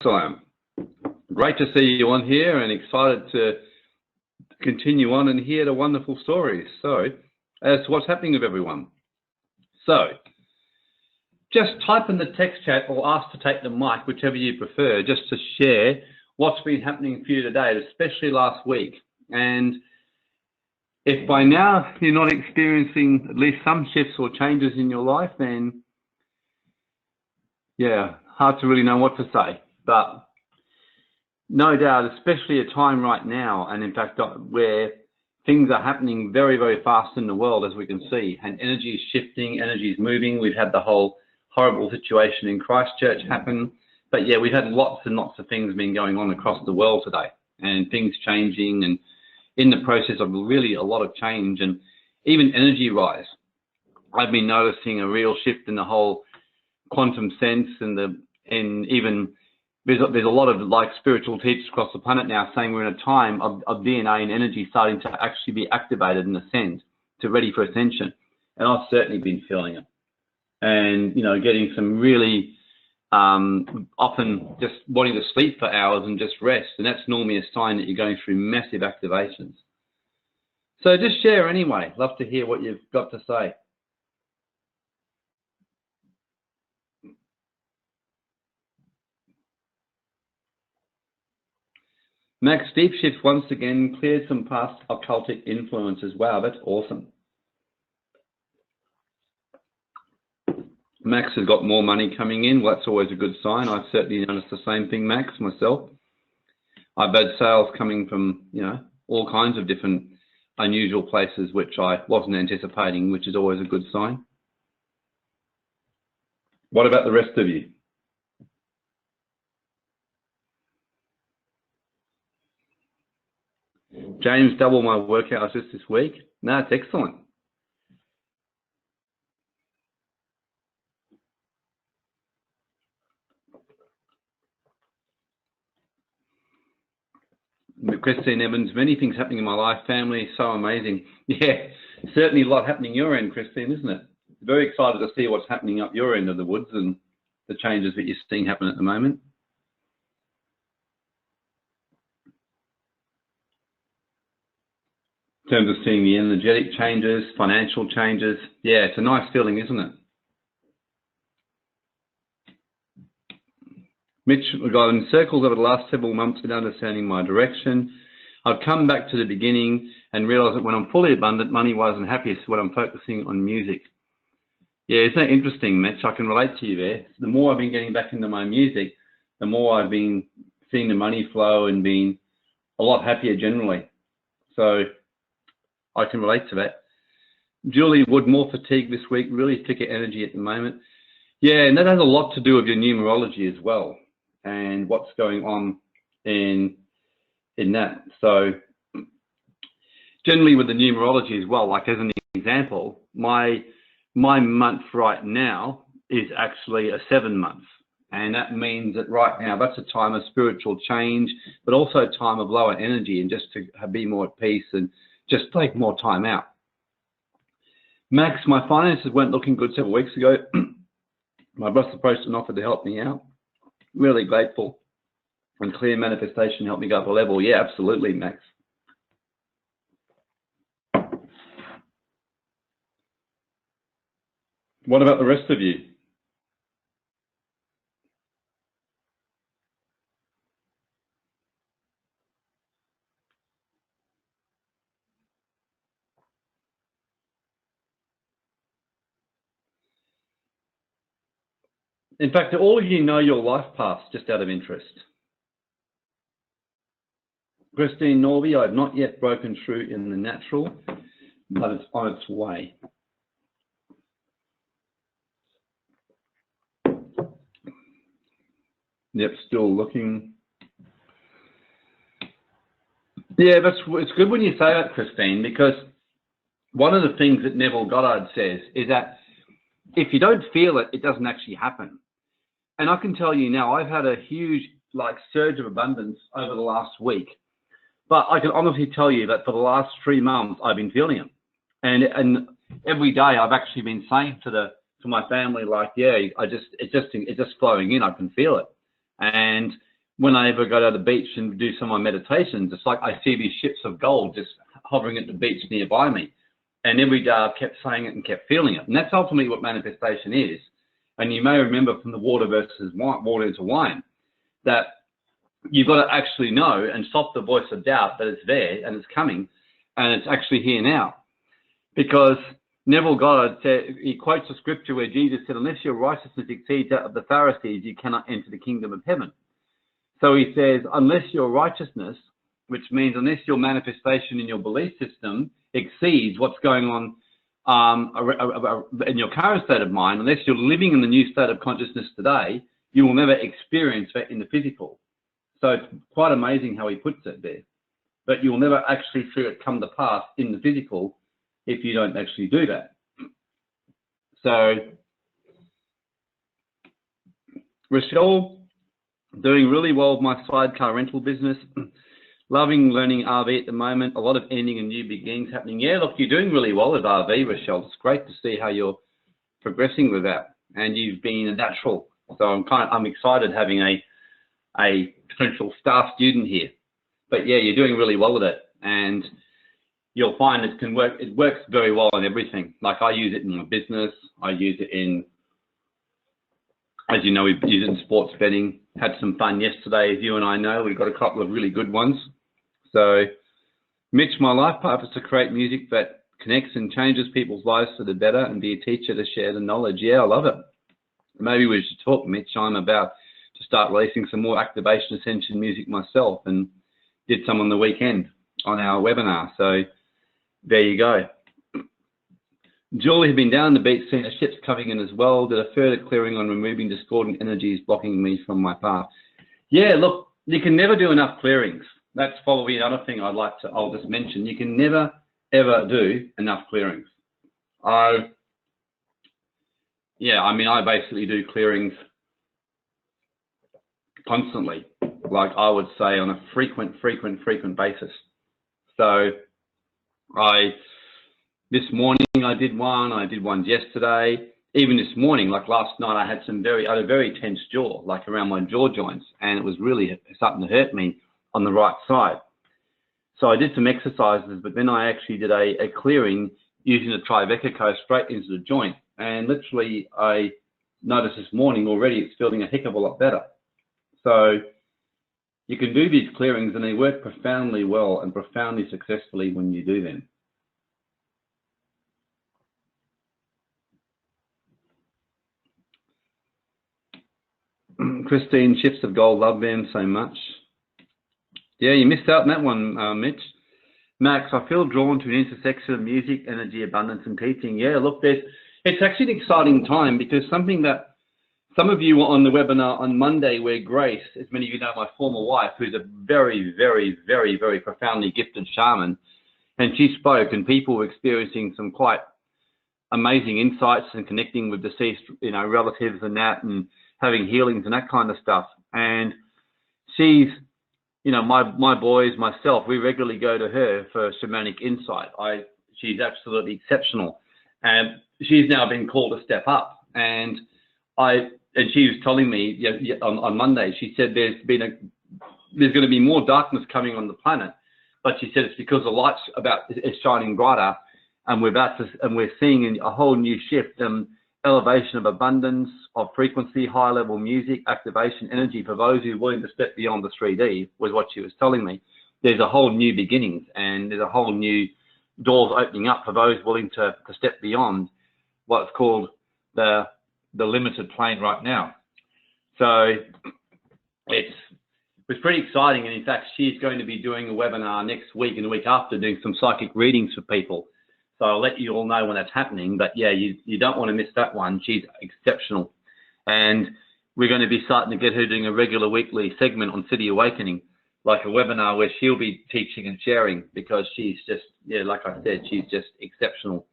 Excellent. Great to see you on here and excited to continue on and hear the wonderful stories. So, as to what's happening with everyone. So, just type in the text chat or ask to take the mic, whichever you prefer, just to share what's been happening for you today, especially last week. And if by now you're not experiencing at least some shifts or changes in your life, then yeah, hard to really know what to say. But no doubt, especially a time right now, and in fact where things are happening very, very fast in the world, as we can see, and energy is shifting, energy is moving. We've had the whole horrible situation in Christchurch happen, but yeah, we've had lots and lots of things been going on across the world today, and things changing, and in the process of really a lot of change, and even energy rise. I've been noticing a real shift in the whole quantum sense, and even there's a lot of like spiritual teachers across the planet now saying we're in a time of DNA and energy starting to actually be activated and ascend to ready for ascension. And I've certainly been feeling it. And, you know, getting some really often just wanting to sleep for hours and just rest. And that's normally a sign that you're going through massive activations. So just share anyway. Love to hear what you've got to say. Max, deep shift once again cleared some past occultic influences. Wow, that's awesome. Max has got more money coming in. Well, that's always a good sign. I've certainly noticed the same thing, Max, myself. I've had sales coming from, you know, all kinds of different unusual places, which I wasn't anticipating, which is always a good sign. What about the rest of you? James, double my workouts just this week. No, it's excellent. Christine Evans, many things happening in my life, family, so amazing. Yeah, certainly a lot happening your end, Christine, isn't it? Very excited to see what's happening up your end of the woods and the changes that you're seeing happen at the moment. In terms of seeing the energetic changes, financial changes. Yeah, it's a nice feeling, isn't it? Mitch, we've got in circles over the last several months in understanding my direction. I've come back to the beginning and realised that when I'm fully abundant, money-wise and happiest, when I'm focusing on music. Yeah, isn't that interesting, Mitch? I can relate to you there. The more I've been getting back into my music, the more I've been seeing the money flow and being a lot happier generally. So I can relate to that. Julie Wood, more fatigue this week, really thicker energy at the moment. Yeah, and that has a lot to do with your numerology as well and what's going on in that. So generally with the numerology as well, like as an example, my month right now is actually a 7 month. And that means that right now, that's a time of spiritual change, but also a time of lower energy and just to be more at peace and just take more time out. Max, my finances weren't looking good several weeks ago. My boss approached and offered to help me out. Really grateful. And clear manifestation helped me go up a level. Yeah, absolutely, Max. What about the rest of you? In fact, do all of you know your life paths, just out of interest? Christine Norby, I've not yet broken through in the natural, but it's on its way. Yep, still looking. Yeah, it's good when you say that, Christine, because one of the things that Neville Goddard says is that if you don't feel it, it doesn't actually happen. And I can tell you now, I've had a huge surge of abundance over the last week, but I can honestly tell you that for the last 3 months, I've been feeling it. And every day I've actually been saying to my family, like, yeah, it's just flowing in, I can feel it. And when I ever go to the beach and do some of my meditations, it's like I see these ships of gold just hovering at the beach nearby me. And every day I've kept saying it and kept feeling it. And that's ultimately what manifestation is. And you may remember from the water versus wine, water into wine, that you've got to actually know and stop the voice of doubt that it's there and it's coming and it's actually here now. Because Neville Goddard said, he quotes a scripture where Jesus said, unless your righteousness exceeds that of the Pharisees, you cannot enter the kingdom of heaven. So he says, unless your righteousness, which means unless your manifestation in your belief system exceeds what's going on in your current state of mind, unless you're living in the new state of consciousness today, you will never experience that in the physical. So it's quite amazing how he puts it there. But you'll never actually see it come to pass in the physical if you don't actually do that. So, Rochelle, doing really well with my sidecar rental business. Loving learning RV at the moment. A lot of ending and new beginnings happening. Yeah, look, you're doing really well with RV, Rochelle. It's great to see how you're progressing with that. And you've been a natural. So I'm excited having a potential staff student here. But yeah, you're doing really well with it. And you'll find it can work. It works very well in everything. Like I use it in my business. I use it in, as you know, we use it in sports betting. Had some fun yesterday, as you and I know. We got a couple of really good ones. So, Mitch, my life purpose is to create music that connects and changes people's lives for the better and be a teacher to share the knowledge. Yeah, I love it. Maybe we should talk, Mitch. I'm about to start releasing some more activation ascension music myself and did some on the weekend on our webinar. So there you go. Julie had been down the beach, seeing the ships coming in as well. Did a further clearing on removing discordant energies blocking me from my path. Yeah, look, you can never do enough clearings. That's probably another thing I'll just mention. You can never, ever do enough clearings. I basically do clearings constantly, like I would say on a frequent basis. So this morning I did one yesterday. Even this morning, like last night, I had a very tense jaw, like around my jaw joints, and it was really starting to hurt me on the right side. So I did some exercises, but then I actually did a clearing using the Triveca straight into the joint. And literally, I noticed this morning already it's feeling a heck of a lot better. So you can do these clearings, and they work profoundly well and profoundly successfully when you do them. Christine, Ships of Gold, love them so much. Yeah, you missed out on that one, Mitch. Max, I feel drawn to an intersection of music, energy, abundance, and teaching. Yeah, look, it's actually an exciting time because something that some of you were on the webinar on Monday where Grace, as many of you know, my former wife, who's a very, very, very, very profoundly gifted shaman, and she spoke and people were experiencing some quite amazing insights and connecting with deceased, relatives and that, and having healings and that kind of stuff. And she's, my boys, myself, we regularly go to her for shamanic insight. She's absolutely exceptional. And she's now been called to step up. And she was telling me on Monday, she said there's going to be more darkness coming on the planet. But she said it's because the light's is shining brighter, and we're seeing a whole new shift, elevation of abundance, of frequency, high level music, activation, energy for those who are willing to step beyond the 3D, was what she was telling me. There's a whole new beginnings, and there's a whole new doors opening up for those willing to step beyond what's called the limited plane right now. So it was pretty exciting, and in fact she's going to be doing a webinar next week and the week after, doing some psychic readings for people. So I'll let you all know when that's happening, but yeah, you don't want to miss that one. She's exceptional. And we're going to be starting to get her doing a regular weekly segment on City Awakening, like a webinar where she'll be teaching and sharing, because she's just, like I said, she's just exceptional.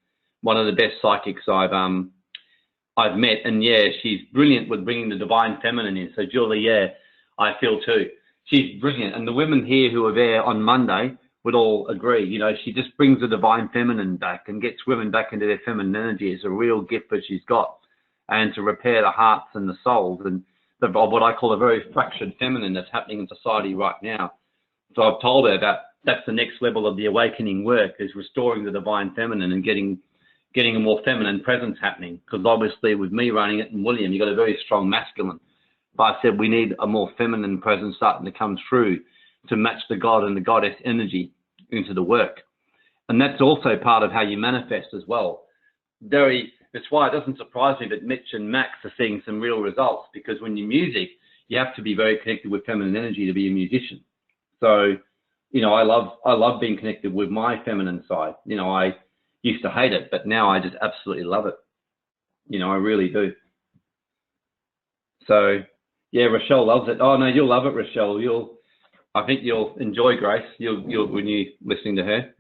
One of the best psychics I've met, and yeah, she's brilliant with bringing the divine feminine in. So Julie, yeah, I feel too. She's brilliant. And the women here who are there on Monday would all agree, she just brings the divine feminine back and gets women back into their feminine energy. It's a real gift that she's got, and to repair the hearts and the souls. And of what I call a very fractured feminine that's happening in society right now. So I've told her that that's the next level of the awakening work, is restoring the divine feminine and getting a more feminine presence happening. Because obviously with me running it and William, you've got a very strong masculine. But I said we need a more feminine presence starting to come through to match the God and the goddess energy into the work. And that's also part of how you manifest as well. That's why it doesn't surprise me that Mitch and Max are seeing some real results, because when you music, you have to be very connected with feminine energy to be a musician. So, you know, I love being connected with my feminine side. You know, I used to hate it, but now I just absolutely love it. You know, I really do. So, yeah, Rochelle loves it. Oh no, you'll love it, Rochelle. I think you'll enjoy Grace. You'll when you're listening to her.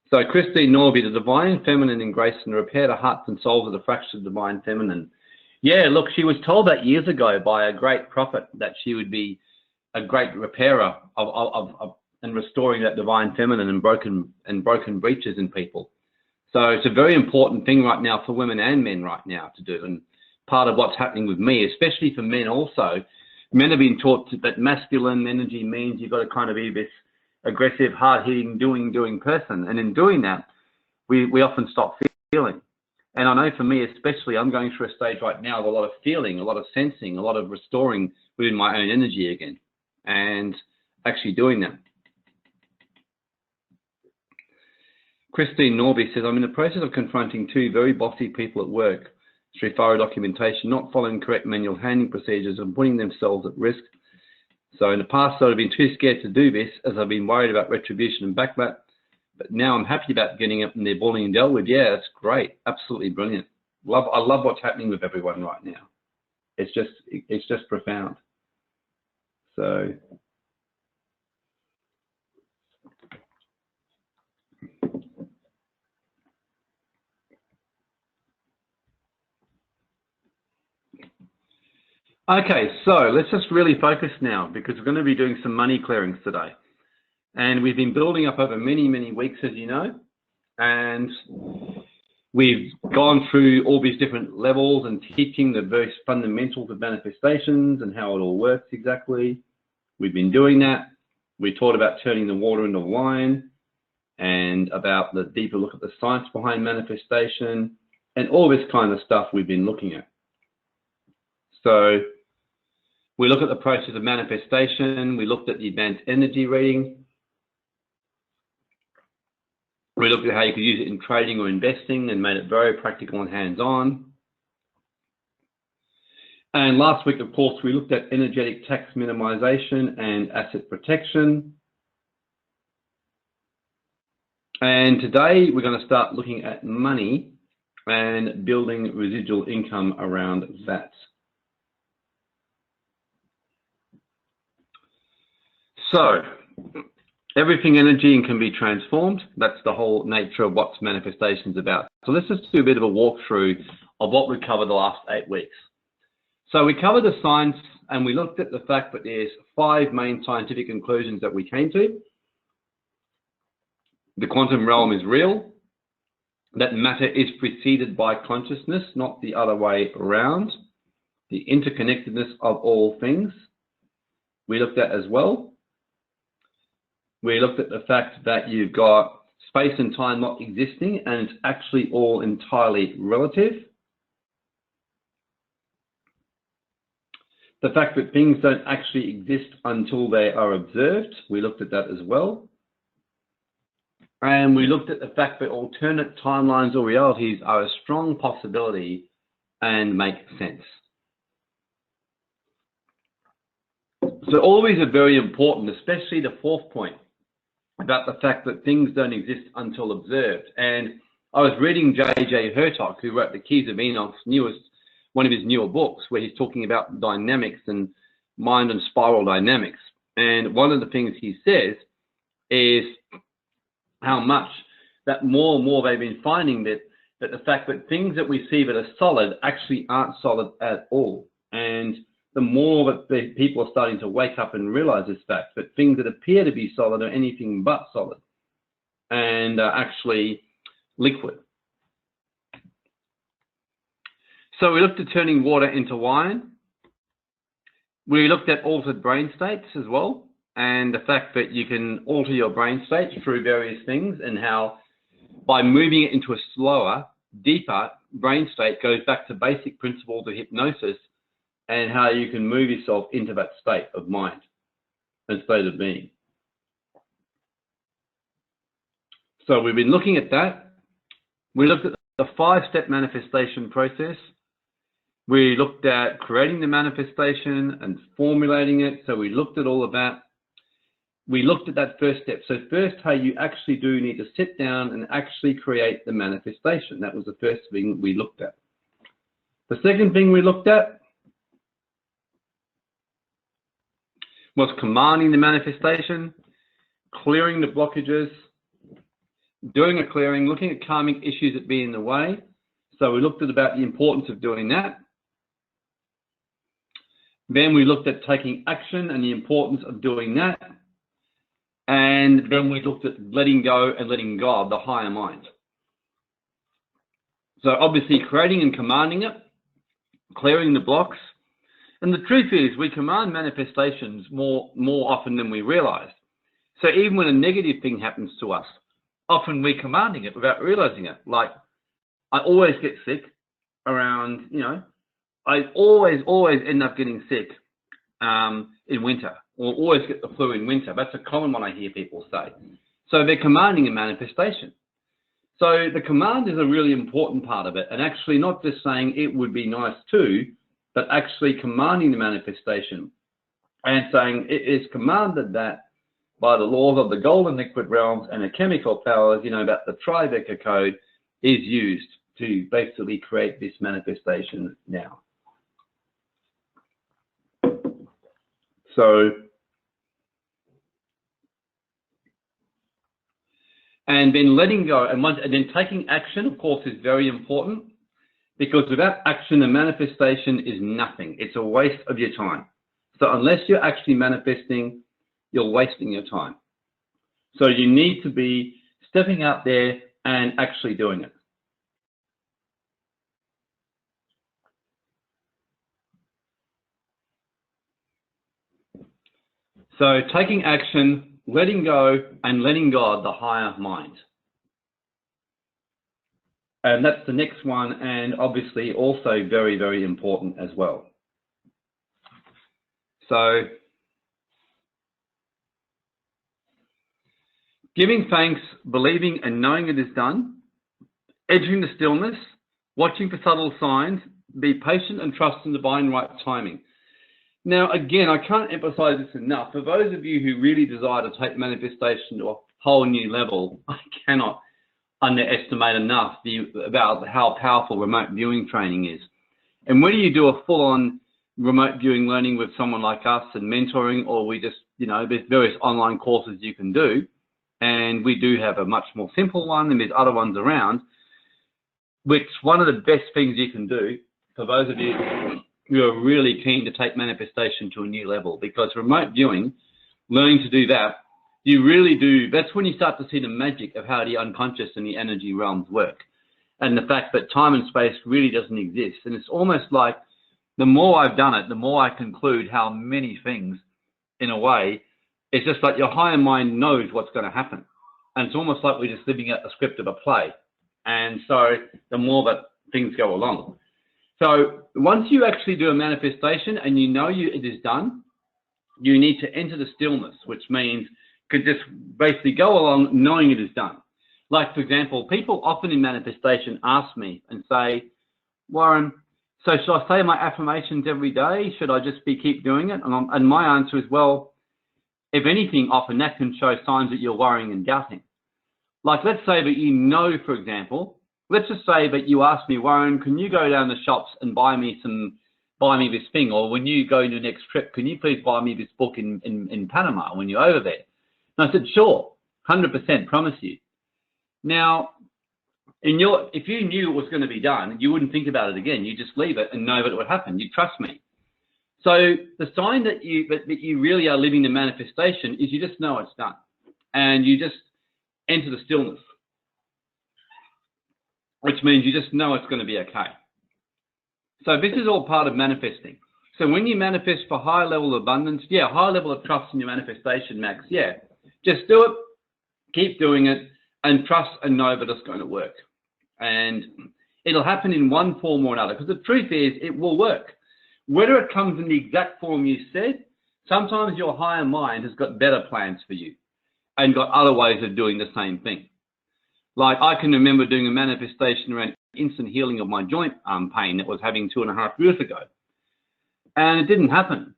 So Christine Norby, the divine feminine in Grace and repair the hearts and souls of the fractured divine feminine. Yeah, look, she was told that years ago by a great prophet that she would be a great repairer of and restoring that divine feminine and broken breaches in people. So it's a very important thing right now for women and men right now to do. And part of what's happening with me, especially for men also, men have been taught that masculine energy means you've got to kind of be this aggressive, hard-hitting, doing person. And in doing that, we often stop feeling. And I know for me especially, I'm going through a stage right now of a lot of feeling, a lot of sensing, a lot of restoring within my own energy again, and actually doing that. Christine Norby says, I'm in the process of confronting two very bossy people at work through thorough documentation, not following correct manual handling procedures and putting themselves at risk. So in the past, I've been too scared to do this as I've been worried about retribution and backback. But now I'm happy about getting up and they're bullying and dealt with. Yeah, that's great. Absolutely brilliant. I love what's happening with everyone right now. It's just profound. So okay, so let's just really focus now, because we're going to be doing some money clearings today. And we've been building up over many, many weeks, as you know, and we've gone through all these different levels and teaching the various fundamentals of manifestations and how it all works exactly. We've been doing that. We taught about turning the water into wine and about the deeper look at the science behind manifestation and all this kind of stuff we've been looking at. So we look at the process of manifestation. We looked at the advanced energy reading. We looked at how you could use it in trading or investing and made it very practical and hands-on. And last week, of course, we looked at energetic tax minimization and asset protection. And today we're going to start looking at money and building residual income around that. So everything energy and can be transformed. That's the whole nature of what manifestation is about. So let's just do a bit of a walkthrough of what we covered the last 8 weeks. So we covered the science and we looked at the fact that there's 5 main scientific conclusions that we came to. The quantum realm is real, that matter is preceded by consciousness, not the other way around, the interconnectedness of all things we looked at as well. We looked at the fact that you've got space and time not existing and it's actually all entirely relative. The fact that things don't actually exist until they are observed, we looked at that as well. And we looked at the fact that alternate timelines or realities are a strong possibility and make sense. So all these are very important, especially the 4th point about the fact that things don't exist until observed. And I was reading J.J. Hertock, who wrote The Keys of Enoch's one of his newer books, where he's talking about dynamics and mind and spiral dynamics. And one of the things he says is how much that more and more they've been finding that the fact that things that we see that are solid actually aren't solid at all. And the more that the people are starting to wake up and realize this fact, that things that appear to be solid are anything but solid and are actually liquid. So we looked at turning water into wine. We looked at altered brain states as well, and the fact that you can alter your brain state through various things, and how by moving it into a slower, deeper brain state goes back to basic principles of hypnosis, and how you can move yourself into that state of mind and state of being. So we've been looking at that. We looked at the 5-step manifestation process. We looked at creating the manifestation and formulating it. So we looked at all of that. We looked at that first step. So first, how you actually do need to sit down and actually create the manifestation. That was the first thing we looked at. The second thing we looked at was commanding the manifestation, clearing the blockages, doing a clearing, looking at karmic issues that be in the way. So we looked at about the importance of doing that. Then we looked at taking action and the importance of doing that. And then we looked at letting go and letting God, the higher mind. So obviously creating and commanding it, clearing the blocks. And the truth is we command manifestations more often than we realize. So even when a negative thing happens to us, often we're commanding it without realizing it. Like, I always get sick around, I always end up getting sick in winter, or always get the flu in winter. That's a common one I hear people say. So they're commanding a manifestation. So the command is a really important part of it, and actually not just saying it would be nice too, but actually commanding the manifestation and saying it is commanded that by the laws of the golden liquid realms and the chemical powers, that the Tribeca code is used to basically create this manifestation now. So, and then letting go, and then taking action, of course, is very important, because without action, the manifestation is nothing. It's a waste of your time. So unless you're actually manifesting, you're wasting your time. So you need to be stepping out there and actually doing it. So taking action, letting go, and letting God, the higher mind. And that's the next one, and obviously also very, very important as well. So giving thanks, believing and knowing it is done, entering the stillness, watching for subtle signs, be patient and trust in divine right timing. Now, again, I can't emphasize this enough. For those of you who really desire to take manifestation to a whole new level, I cannot underestimate enough about how powerful remote viewing training is. And whether you do a full-on remote viewing learning with someone like us and mentoring, or we just, there's various online courses you can do, and we do have a much more simple one, and there's other ones around, which one of the best things you can do for those of you who are really keen to take manifestation to a new level, because remote viewing, learning to do that, you really do, that's when you start to see the magic of how the unconscious and the energy realms work, and the fact that time and space really doesn't exist. And it's almost like the more I've done it, the more I conclude how many things, in a way, it's just like your higher mind knows what's going to happen. And it's almost like we're just living out the script of a play. And so the more that things go along. So once you actually do a manifestation and it is done, you need to enter the stillness, which means could just basically go along knowing it is done. Like, for example, people often in manifestation ask me and say, Warren, so should I say my affirmations every day? Should I just keep doing it? And my answer is, well, if anything, often that can show signs that you're worrying and doubting. Like, let's say that for example, let's just say that you ask me, Warren, can you go down the shops and buy me this thing? Or when you go on your next trip, can you please buy me this book in Panama when you're over there? And I said, sure, 100%, promise you. Now, if you knew it was going to be done, you wouldn't think about it again. You just leave it and know that it would happen. You trust me. So the sign that you really are living the manifestation is you just know it's done. And you just enter the stillness, which means you just know it's going to be okay. So this is all part of manifesting. So when you manifest for high level of abundance, yeah, high level of trust in your manifestation, Max, yeah, just do it, keep doing it, and trust and know that it's going to work. And it'll happen in one form or another, because the truth is it will work. Whether it comes in the exact form you said, sometimes your higher mind has got better plans for you and got other ways of doing the same thing. Like I can remember doing a manifestation around instant healing of my joint pain that I was having 2.5 years ago. And it didn't happen.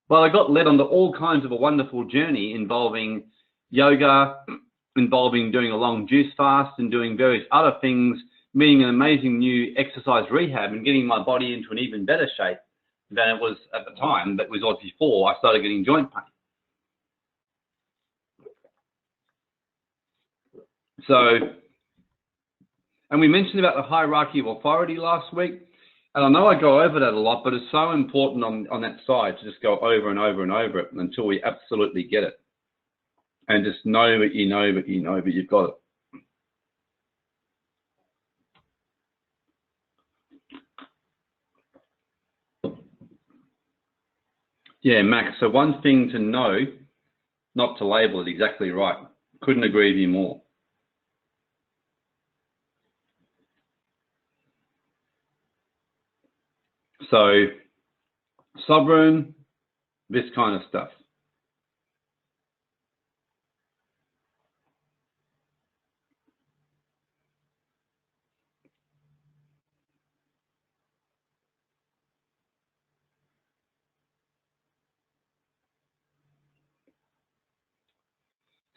But I got led onto all kinds of a wonderful journey involving yoga, involving doing a long juice fast and doing various other things, meeting an amazing new exercise rehab and getting my body into an even better shape than it was at the time, that was before I started getting joint pain. So, and we mentioned about the hierarchy of authority last week. And I know I go over that a lot, but it's so important on that side to just go over and over and over it until we absolutely get it. And just know that you know that you know that you've got it. Yeah, Max, so one thing to know, not to label it, exactly right. Couldn't agree with you more. So, sovereign, this kind of stuff.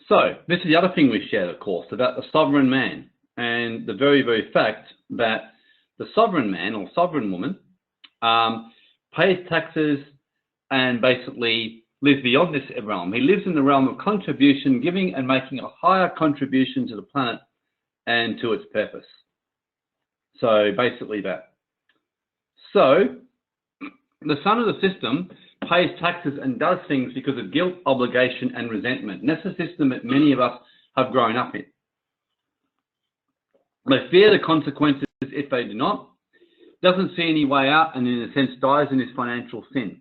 So, this is the other thing we shared, of course, about the sovereign man and the very, very fact that the sovereign man or sovereign woman pays taxes and basically lives beyond this realm. He lives in the realm of contribution, giving and making a higher contribution to the planet and to its purpose. So basically that. So the son of the system pays taxes and does things because of guilt, obligation, and resentment. And that's the system that many of us have grown up in. They fear the consequences if they do not, doesn't see any way out, and in a sense dies in his financial sin.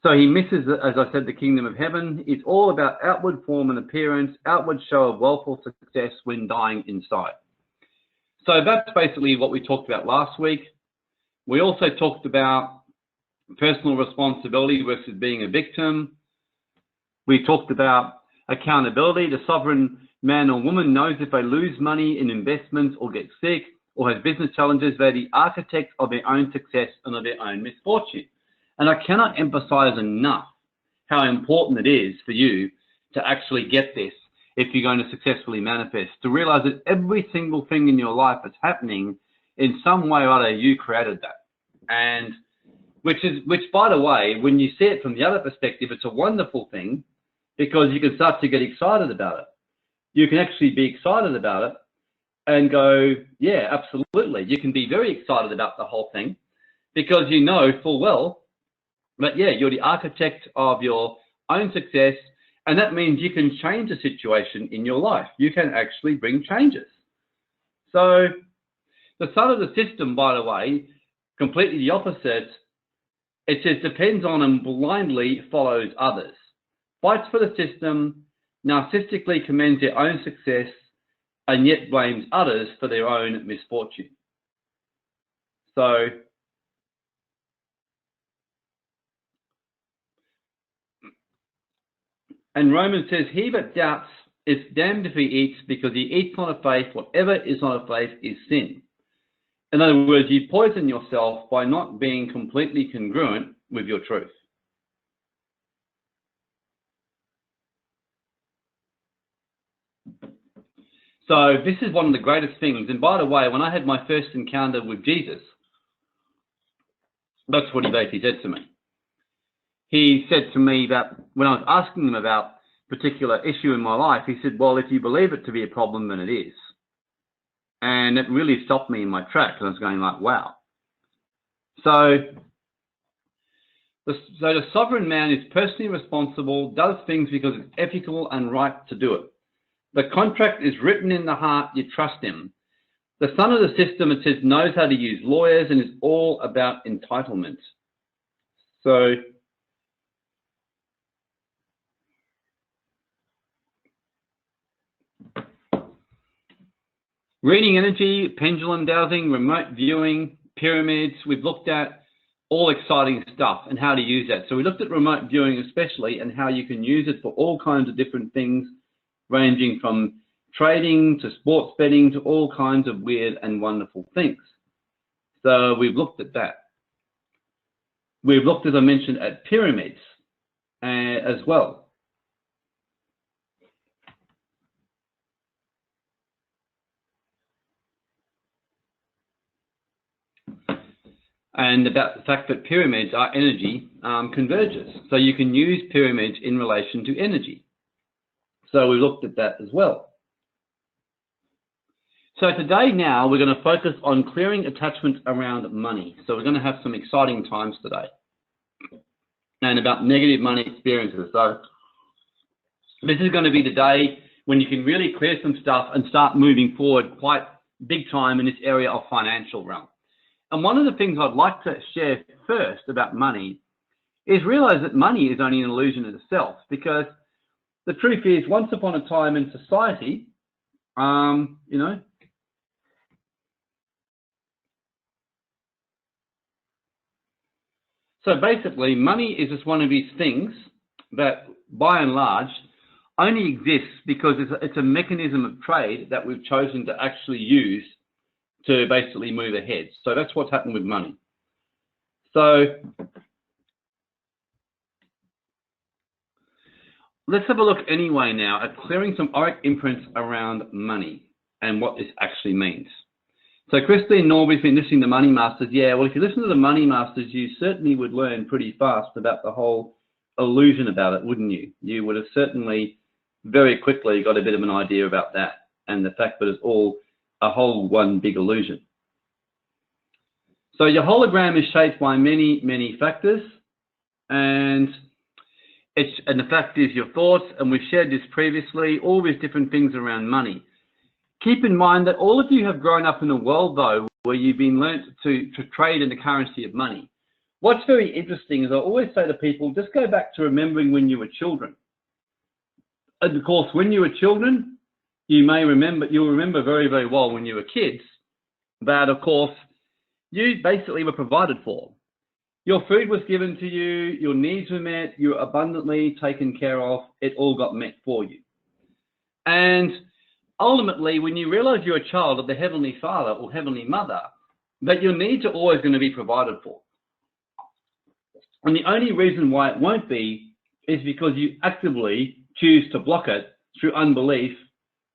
So he misses, as I said, the kingdom of heaven. It's all about outward form and appearance, outward show of wealth or success when dying inside. So that's basically what we talked about last week. We also talked about personal responsibility versus being a victim. We talked about accountability. The sovereign man or woman knows if they lose money in investments or get sick or have business challenges, they're the architect of their own success and of their own misfortune. And I cannot emphasize enough how important it is for you to actually get this if you're going to successfully manifest, to realize that every single thing in your life that's happening, in some way or other, you created that. And which, by the way, when you see it from the other perspective, it's a wonderful thing because you can start to get excited about it. You can actually be excited about it and go, yeah, absolutely. You can be very excited about the whole thing because you know full well that, yeah, you're the architect of your own success, and that means you can change a situation in your life. You can actually bring changes. So the son of the system, by the way, completely the opposite. It says depends on and blindly follows others. Fights for the system, narcissistically commends their own success, and yet blames others for their own misfortune. So and Romans says, he that doubts is damned if he eats, because he eats not of faith. Whatever is not of faith is sin. In other words, you poison yourself by not being completely congruent with your truth. So this is one of the greatest things. And by the way, when I had my first encounter with Jesus, that's what he basically said to me. He said to me that when I was asking him about a particular issue in my life, he said, well, if you believe it to be a problem, then it is. And it really stopped me in my tracks. I was going like, wow. So the sovereign man is personally responsible, does things because it's ethical and right to do it. The contract is written in the heart, you trust him. The son of the system, it says, knows how to use lawyers and is all about entitlement. So reading energy, pendulum dowsing, remote viewing, pyramids, we've looked at all exciting stuff and how to use that. So we looked at remote viewing especially and how you can use it for all kinds of different things, ranging from trading to sports betting to all kinds of weird and wonderful things. So we've looked at that. We've looked, as I mentioned, at pyramids as well. And about the fact that pyramids are energy convergers. So you can use pyramids in relation to energy. So we looked at that as well. So today now we're going to focus on clearing attachments around money. So we're going to have some exciting times today. And about negative money experiences. So this is going to be the day when you can really clear some stuff and start moving forward quite big time in this area of financial realm. And one of the things I'd like to share first about money is realize that money is only an illusion in itself, because the truth is, once upon a time in society, you know, so basically money is just one of these things that by and large only exists because it's a mechanism of trade that we've chosen to actually use to basically move ahead. So that's what's happened with money. So let's have a look anyway now at clearing some auric imprints around money and what this actually means. So Christine Norby's been listening to Money Masters. Yeah, well, if you listen to the Money Masters, you certainly would learn pretty fast about the whole illusion about it, wouldn't you? You would have certainly very quickly got a bit of an idea about that and the fact that it's all a whole one big illusion. So your hologram is shaped by many, many factors, and the fact is your thoughts, and we've shared this previously, all these different things around money. Keep in mind that all of you have grown up in a world, though, where you've been learnt to trade in the currency of money. What's very interesting is I always say to people, just go back to remembering when you were children. And of course, when you were children, you'll remember very, very well when you were kids that, of course, you basically were provided for. Your food was given to you, your needs were met, you were abundantly taken care of, it all got met for you. And ultimately, when you realize you're a child of the Heavenly Father or Heavenly Mother, that your needs are always going to be provided for. And the only reason why it won't be is because you actively choose to block it through unbelief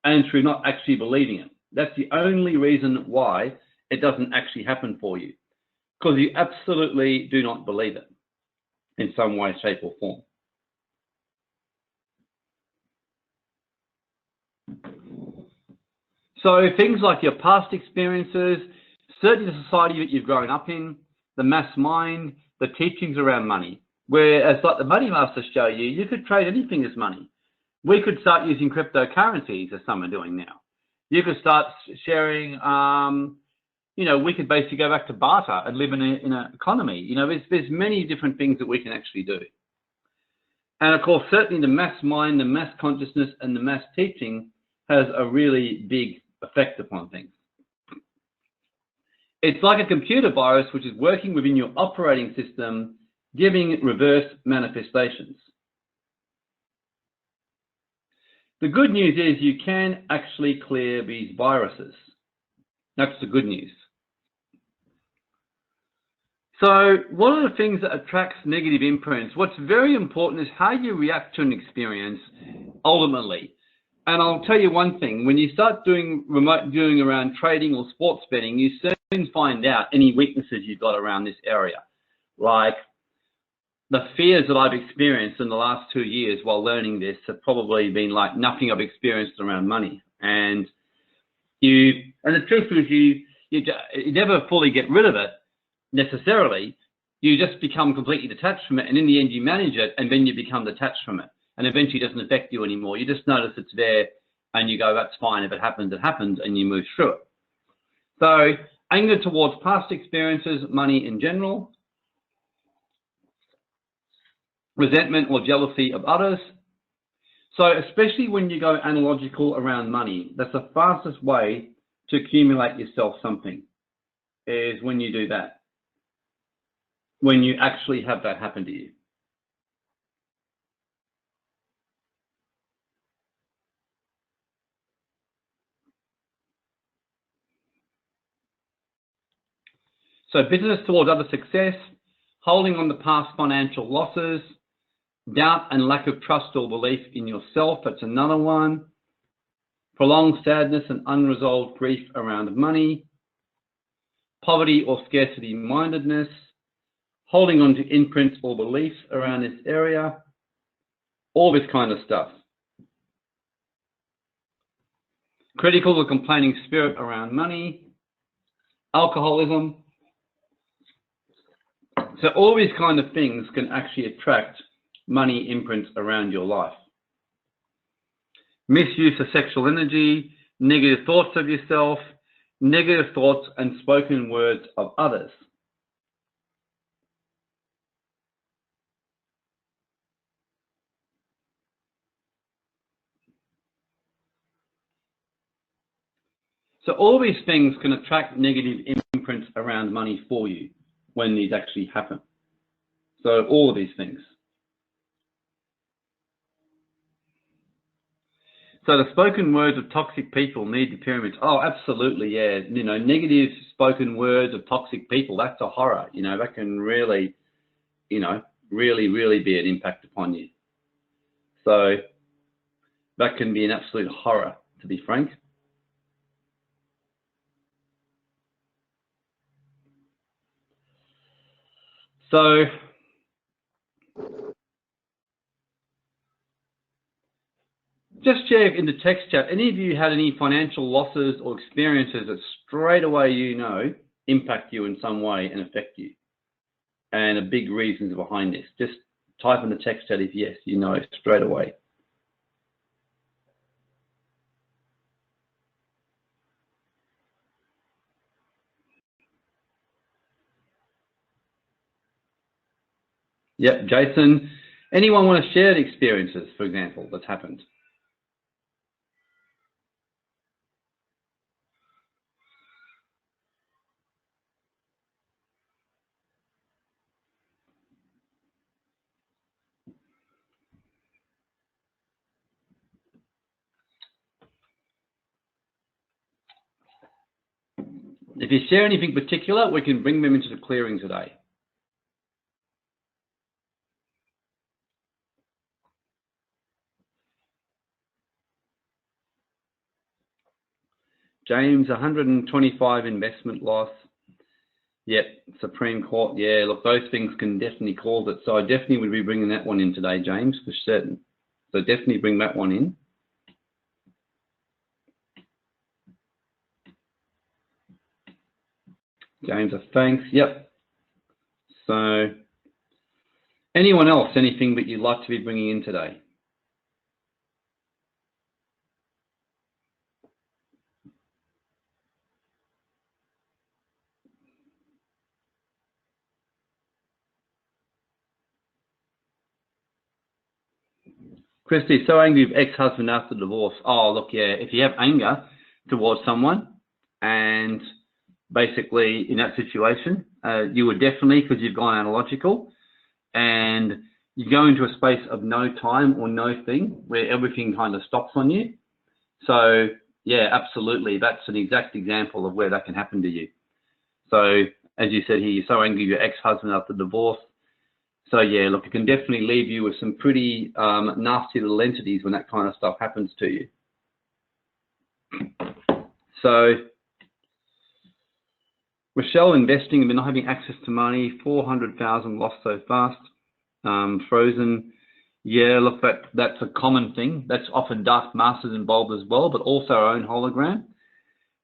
and through not actually believing it. That's the only reason why it doesn't actually happen for you, because you absolutely do not believe it in some way, shape, or form. So things like your past experiences, certainly the society that you've grown up in, the mass mind, the teachings around money, whereas like the Money Masters show you, you could trade anything as money. We could start using cryptocurrencies as some are doing now. You could start sharing, you know, we could basically go back to barter and live in an economy. You know, there's many different things that we can actually do. And of course, certainly the mass mind, the mass consciousness, and the mass teaching has a really big effect upon things. It's like a computer virus which is working within your operating system, giving reverse manifestations. The good news is you can actually clear these viruses. That's the good news. So one of the things that attracts negative imprints, what's very important is how you react to an experience ultimately. And I'll tell you one thing, when you start doing remote viewing around trading or sports betting, you soon find out any weaknesses you've got around this area. Like the fears that I've experienced in the last 2 years while learning this have probably been like nothing I've experienced around money. And the truth is you never fully get rid of it necessarily. You just become completely detached from it, and in the end you manage it, and then you become detached from it, and eventually it doesn't affect you anymore. You just notice it's there and you go, that's fine, if it happens, it happens, and you move through it. So anger towards past experiences, money in general. resentment or jealousy of others. So especially when you go analogical around money, that's the fastest way to accumulate yourself something, is when you do that, when you actually have that happen to you. So business towards other success, holding on to past financial losses, doubt and lack of trust or belief in yourself, that's another one. Prolonged sadness and unresolved grief around money, poverty or scarcity mindedness, holding on to imprints or beliefs around this area, all this kind of stuff. Critical or complaining spirit around money, alcoholism. So all these kind of things can actually attract money imprints around your life. Misuse of sexual energy, negative thoughts of yourself, negative thoughts and spoken words of others. So all these things can attract negative imprints around money for you when these actually happen. So all of these things. So the spoken words of toxic people need the pyramids. Oh, absolutely, yeah. You know, negative spoken words of toxic people, that's a horror. You know, that can really, you know, really be an impact upon you. So that can be an absolute horror, to be frank. So just check in the text chat, any of you had any financial losses or experiences that straight away you know impact you in some way and affect you? And a big reasons behind this. Just type in the text chat if yes, you know straight away. Yep, Jason. Anyone want to share the experiences, for example, that's happened? If you share anything particular, we can bring them into the clearing today. James, 125 investment loss. Yep, Supreme Court. Yeah, look, those things can definitely cause it. So I definitely would be bringing that one in today, James, for certain. So definitely bring that one in. James, thanks. Yep. So anyone else, anything that you'd like to be bringing in today? Christy, so angry with ex-husband after divorce. Oh, look, yeah, if you have anger towards someone and basically in that situation, you would definitely, because you've gone analogical, and you go into a space of no time or no thing where everything kind of stops on you. So yeah, absolutely. That's an exact example of where that can happen to you. So as you said here, you're so angry with your ex-husband after divorce. So yeah, look, it can definitely leave you with some pretty nasty little entities when that kind of stuff happens to you. So Rochelle, investing, but not having access to money, 400,000 lost so fast. Frozen, yeah, look, that's a common thing. That's often Dark Masters involved as well, but also our own hologram.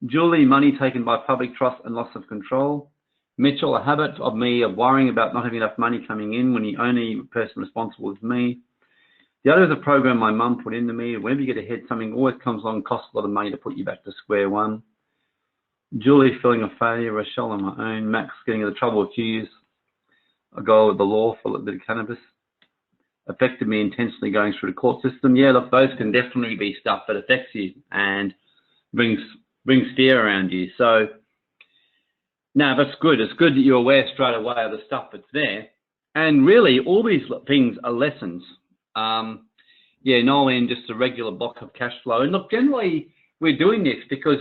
Julie, money taken by public trust and loss of control. Mitchell, a habit of worrying about not having enough money coming in when the only person responsible is me. The other is a program my mum put into me. Whenever you get ahead, something always comes along, costs a lot of money to put you back to square one. Julie, feeling a failure. Rochelle, on my own. Max, getting into trouble a few years ago with the law for a little bit of cannabis. affected me intensely going through the court system. Yeah, look, those can definitely be stuff that affects you and brings fear around you. So, no, that's good. It's good that you're aware straight away of the stuff that's there. And really, all these things are lessons. Yeah, not only in just a regular block of cash flow. And look, generally, we're doing this because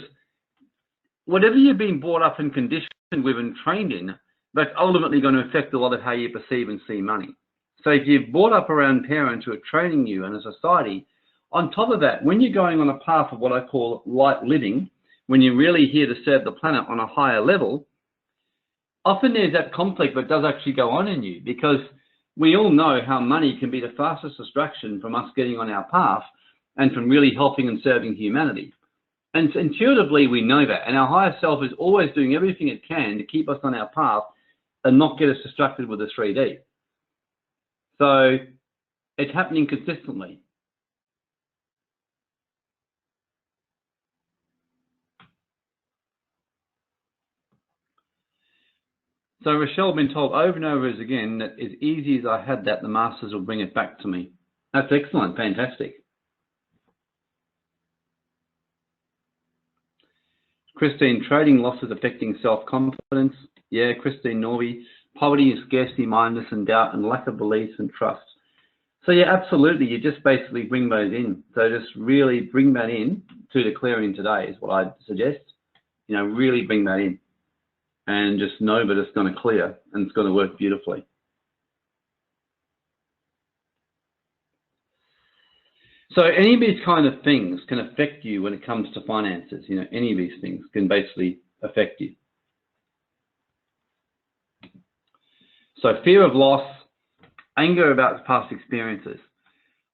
whatever you've been brought up and conditioned with and trained in, that's ultimately going to affect a lot of how you perceive and see money. So if you're brought up around parents who are training you and a society, on top of that, when you're going on a path of what I call light living, when you're really here to serve the planet on a higher level, often there's that conflict that does actually go on in you, because we all know how money can be the fastest distraction from us getting on our path and from really helping and serving humanity. And intuitively, we know that. And our higher self is always doing everything it can to keep us on our path and not get us distracted with the 3D. So it's happening consistently. So Rochelle, been told over and over again that as easy as I had that, the masters will bring it back to me. That's excellent, fantastic. Christine, trading losses affecting self-confidence. Yeah, Christine Norby, poverty and scarcity, mindless and doubt and lack of beliefs and trust. So yeah, absolutely, you just basically bring those in. So just really bring that in to the clearing today is what I'd suggest. You know, really bring that in. And just know that it's going to clear and it's going to work beautifully. So any of these kind of things can affect you when it comes to finances. You know, any of these things can basically affect you. So fear of loss, anger about past experiences.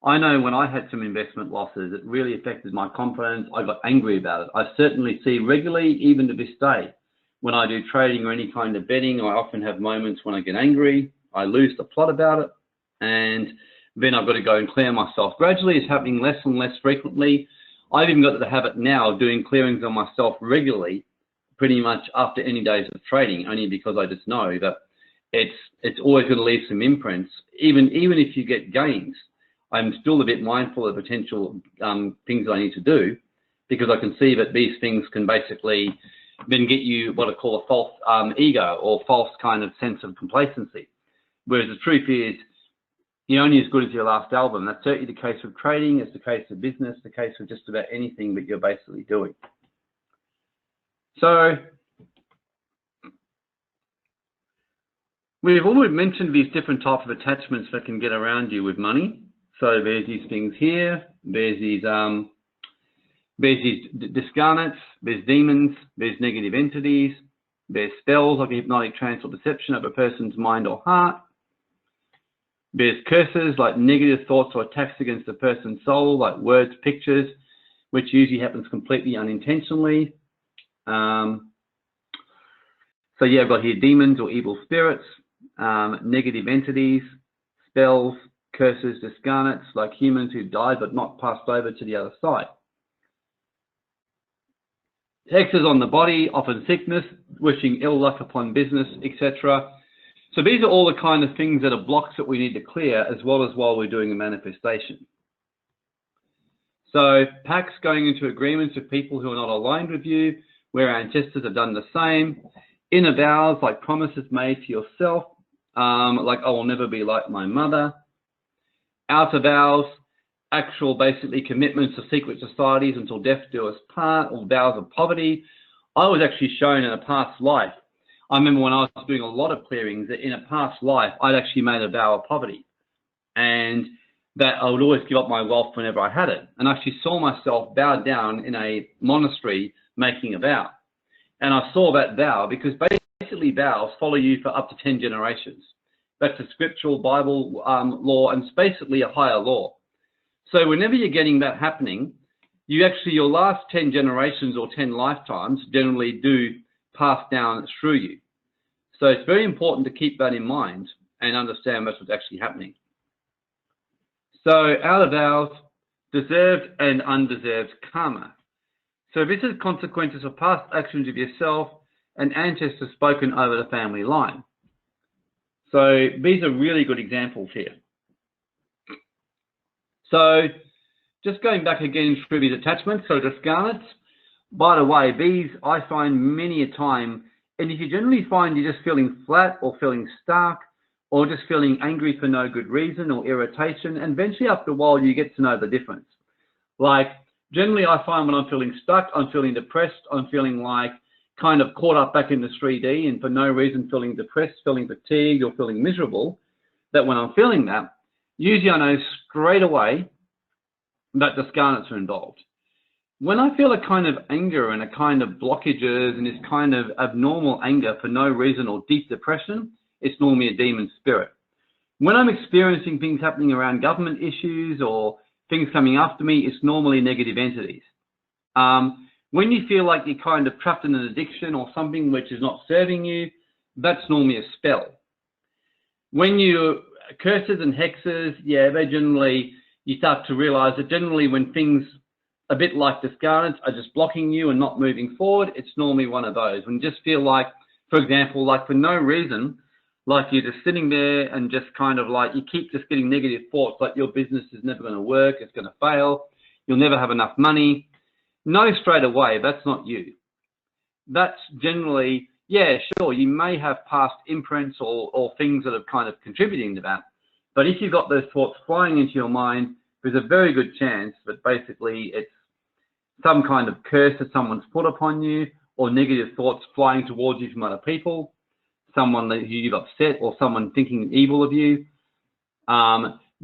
I know when I had some investment losses, it really affected my confidence. I got angry about it. I certainly see regularly, even to this day, when I do trading or any kind of betting, I often have moments when I get angry, I lose the plot about it, and then I've got to go and clear myself. Gradually, it's happening less and less frequently. I've even got the habit now of doing clearings on myself regularly, pretty much after any days of trading, only because I just know that it's always going to leave some imprints. Even if you get gains, I'm still a bit mindful of potential things I need to do, because I can see that these things can basically then get you what I call a false ego or false kind of sense of complacency. Whereas the truth is, you're only as good as your last album. That's certainly the case with trading, it's the case of business, the case of just about anything that you're basically doing. So we've already mentioned these different types of attachments that can get around you with money. So there's these things here, there's these discarnates, there's demons, there's negative entities, there's spells like a hypnotic trance or deception of a person's mind or heart. There's curses like negative thoughts or attacks against a person's soul, like words, pictures, which usually happens completely unintentionally. So yeah, I've got here demons or evil spirits, negative entities, spells, curses, discarnates, like humans who died but not passed over to the other side. Hexes on the body, often sickness, wishing ill luck upon business, etc. So these are all the kind of things that are blocks that we need to clear, as well as while we're doing a manifestation. So pacts, going into agreements with people who are not aligned with you, where our ancestors have done the same. Inner vows, like promises made to yourself, like I will never be like my mother. Outer vows, actual basically commitments to secret societies until death do us part, or vows of poverty. I was actually shown in a past life. I remember when I was doing a lot of clearings that in a past life, I'd actually made a vow of poverty, and that I would always give up my wealth whenever I had it. And I actually saw myself bowed down in a monastery making a vow. And I saw that vow because basically vows follow you for up to 10 generations. That's a scriptural Bible law, and it's basically a higher law. So whenever you're getting that happening, you actually, your last 10 generations or 10 lifetimes generally do pass down through you. So it's very important to keep that in mind and understand that's what's actually happening. So outer vows, deserved and undeserved karma. So this is consequences of past actions of yourself and ancestors spoken over the family line. So these are really good examples here. So just going back again through these attachments, so discarnates, by the way, these I find many a time, and if you generally find you're just feeling flat or feeling stuck or just feeling angry for no good reason or irritation, and eventually after a while you get to know the difference. Like generally I find when I'm feeling stuck, I'm feeling depressed, I'm feeling like kind of caught up back in the 3D and for no reason feeling depressed, feeling fatigued or feeling miserable, that when I'm feeling that, usually I know straight away that discarnates are involved. When I feel a kind of anger and a kind of blockages and this kind of abnormal anger for no reason or deep depression, it's normally a demon spirit. When I'm experiencing things happening around government issues or things coming after me, it's normally negative entities. When you feel like you're kind of trapped in an addiction or something which is not serving you, that's normally a spell. When you curses and hexes, yeah, they generally, you start to realize that generally when things a bit like discarnates are just blocking you and not moving forward, it's normally one of those. When you just feel like, for example, like for no reason, like you're just sitting there and just kind of like you keep just getting negative thoughts like your business is never going to work, it's going to fail, you'll never have enough money. Know straight away that's not you. That's generally, yeah, sure, you may have past imprints or things that are kind of contributing to that. But if you've got those thoughts flying into your mind, there's a very good chance that basically it's some kind of curse that someone's put upon you or negative thoughts flying towards you from other people, someone that you've upset or someone thinking evil of you.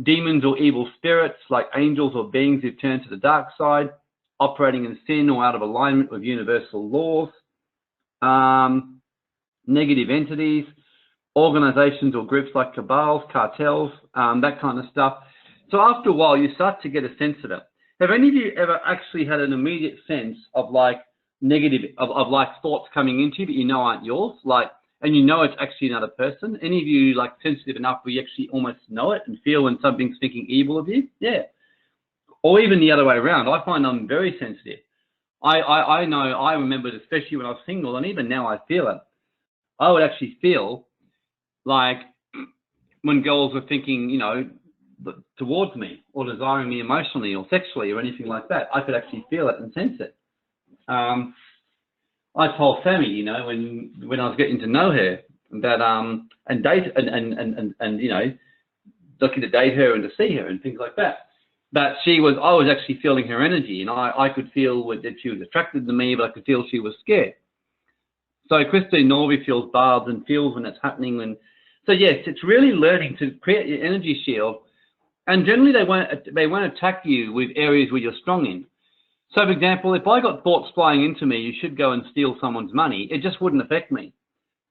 Demons or evil spirits like angels or beings who've turned to the dark side, operating in sin or out of alignment with universal laws. Negative entities, organizations or groups like cabals, cartels, that kind of stuff. So after a while, you start to get a sense of it. Have any of you ever actually had an immediate sense of like negative, of like thoughts coming into you that you know aren't yours, like, and you know it's actually another person? Any of you like sensitive enough where you actually almost know it and feel when something's thinking evil of you? Yeah. Or even the other way around. I find I'm very sensitive. I know, I remember, especially when I was single, and even now I feel it. I would actually feel like when girls were thinking, you know, towards me or desiring me emotionally or sexually or anything like that, I could actually feel it and sense it. I told Sammy, you know, when I was getting to know her that and date and you know, looking to date her and to see her and things like that, that I was actually feeling her energy, and I could feel that she was attracted to me, but I could feel she was scared. So Christine Norby feels barbs and feels when it's happening. And so yes, it's really learning to create your energy shield. And generally they won't attack you with areas where you're strong in. So for example, if I got thoughts flying into me, you should go and steal someone's money, it just wouldn't affect me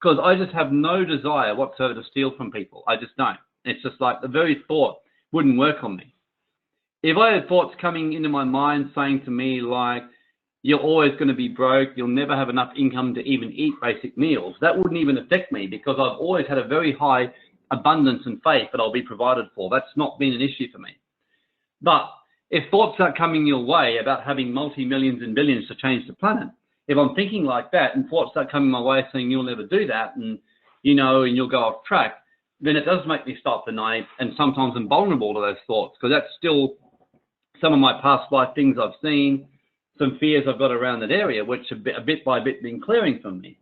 because I just have no desire whatsoever to steal from people. I just don't. It's just like the very thought wouldn't work on me. If I had thoughts coming into my mind saying to me like, you're always going to be broke, you'll never have enough income to even eat basic meals, that wouldn't even affect me because I've always had a very high abundance and faith that I'll be provided for. That's not been an issue for me. But if thoughts start coming your way about having multi-millions and billions to change the planet, if I'm thinking like that and thoughts start coming my way saying you'll never do that and, you know, and you'll go off track, then it does make me stop and sometimes I'm vulnerable to those thoughts because that's still some of my past life things I've seen, some fears I've got around that area, which a bit by bit been clearing from me.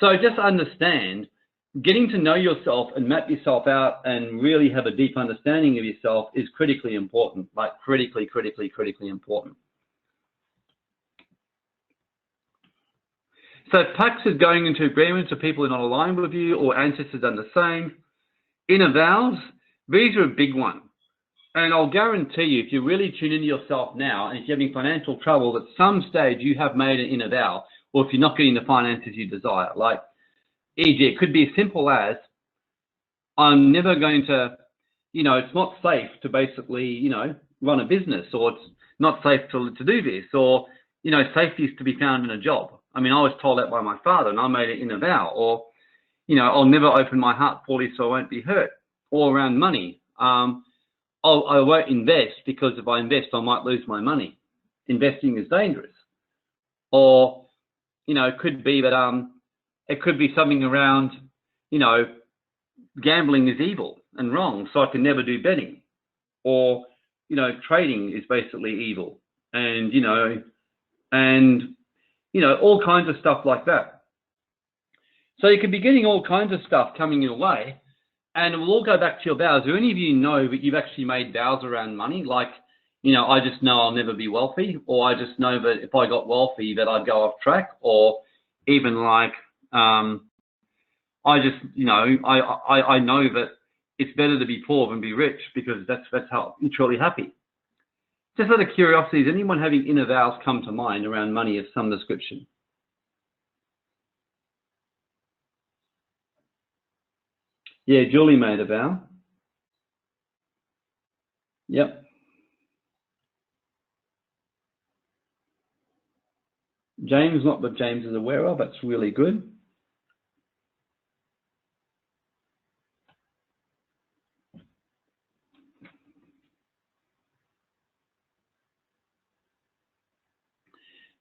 So just understand, getting to know yourself and map yourself out and really have a deep understanding of yourself is critically important, like critically important. So Pax is going into agreements with people who are not aligned with you or ancestors done the same. Inner vows, these are a big one. And I'll guarantee you, if you really tune into yourself now, and if you're having financial trouble, at some stage you have made an inner vow, or if you're not getting the finances you desire. Like, e.g., it could be as simple as, I'm never going to, you know, it's not safe to basically, you know, run a business, or it's not safe to do this, or, you know, safety is to be found in a job. I mean, I was told that by my father, and I made it in a vow. Or, you know, I'll never open my heart fully so I won't be hurt. Or around money. I won't invest because if I invest, I might lose my money. Investing is dangerous. Or, you know, it could be that it could be something around, you know, gambling is evil and wrong, so I can never do betting. Or you know, trading is basically evil, and all kinds of stuff like that. So you could be getting all kinds of stuff coming your way, and it will all go back to your vows. Do any of you know that you've actually made vows around money? Like, I just know I'll never be wealthy, or I just know that if I got wealthy that I'd go off track, or even like, I just, I know that it's better to be poor than be rich, because that's how you're truly happy. Just out of curiosity, is anyone having inner vows come to mind around money of some description? Yeah, Julie made a vow. Yep. James, not what James is aware of. That's really good.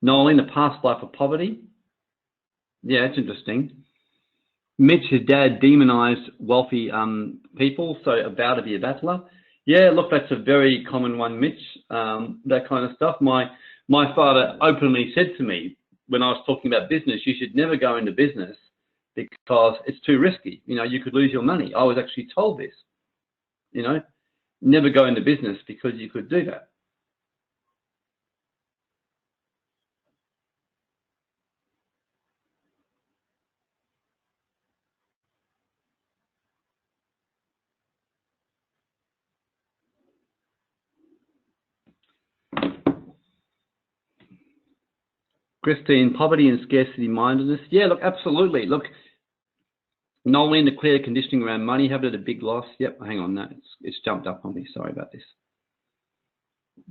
Noel, in the past life of poverty. Yeah, it's interesting. Mitch, his dad demonized wealthy people, so a vow to be a battler. Yeah, look, that's a very common one, Mitch, that kind of stuff. My father openly said to me when I was talking about business, you should never go into business because it's too risky. You could lose your money. I was actually told this, never go into business because you could do that. Christine, poverty and scarcity mindedness. Yeah, look, absolutely. Look, Nolan, the clear conditioning around money, have it a big loss. Yep, hang on, no, it's jumped up on me. Sorry about this.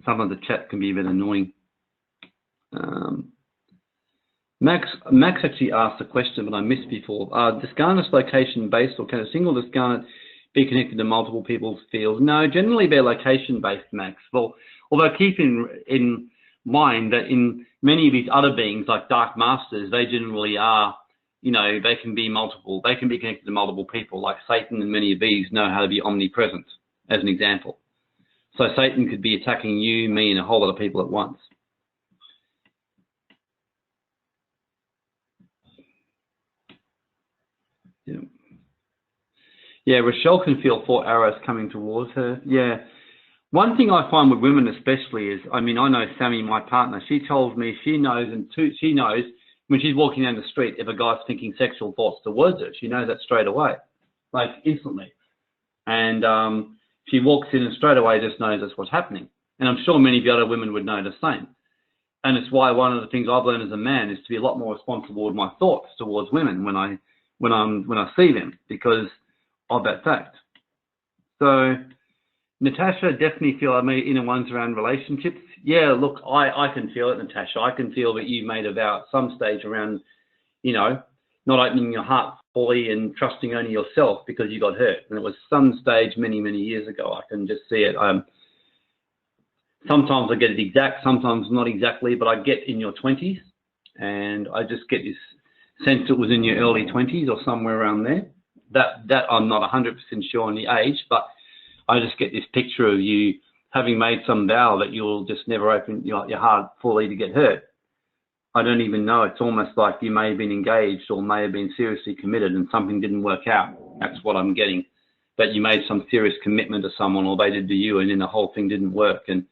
Sometimes the chat can be a bit annoying. Max actually asked a question that I missed before. Discarnates location based, or can a single discarnate be connected to multiple people's fields? No, generally they're location based, Max. Well, although keep in mind that in many of these other beings, like Dark Masters, they generally are, they can be multiple. They can be connected to multiple people. Like Satan and many of these know how to be omnipresent, as an example. So Satan could be attacking you, me, and a whole lot of people at once. Yeah, Rochelle can feel 4 arrows coming towards her. Yeah. One thing I find with women especially is, I know Sammy, my partner, she tells me she knows when she's walking down the street if a guy's thinking sexual thoughts towards her. She knows that straight away, like instantly. And she walks in and straight away just knows that's what's happening. And I'm sure many of the other women would know the same. And it's why one of the things I've learned as a man is to be a lot more responsible with my thoughts towards women when I see them, because of that fact. So Natasha, definitely feel inner ones around relationships. Yeah, look, I can feel it, Natasha. I can feel that you made a vow at some stage around, not opening your heart fully and trusting only yourself because you got hurt. And it was some stage many, many years ago. I can just see it. Sometimes I get it exact, sometimes not exactly, but I get in your 20s, and I just get this sense it was in your early 20s or somewhere around there. That I'm not 100% sure on the age, but I just get this picture of you having made some vow that you'll just never open your heart fully to get hurt. I don't even know. It's almost like you may have been engaged or may have been seriously committed and something didn't work out. That's what I'm getting. That you made some serious commitment to someone, or they did to you, and then the whole thing didn't work and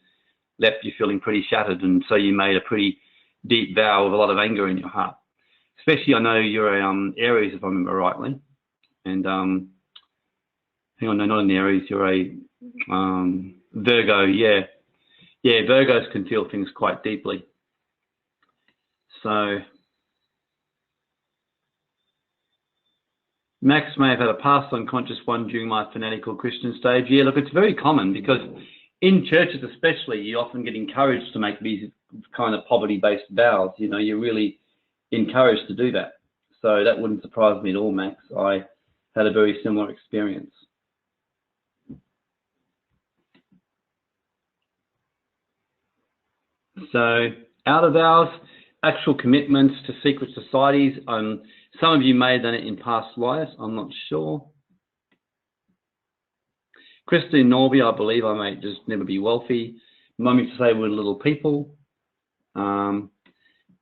left you feeling pretty shattered. And so you made a pretty deep vow with a lot of anger in your heart. Especially, I know you're Aries, if I remember rightly. And hang on, no, not in the Aries, you're a Virgo, yeah. Yeah, Virgos can feel things quite deeply. So Max may have had a past unconscious one during my fanatical Christian stage. Yeah, look, it's very common because in churches especially, you often get encouraged to make these kind of poverty-based vows. You're really encouraged to do that. So that wouldn't surprise me at all, Max. I had a very similar experience. So outer vows, actual commitments to secret societies. Some of you may have done it in past lives. I'm not sure. Christine Norby, I believe I may just never be wealthy. Mummy to say we're little people.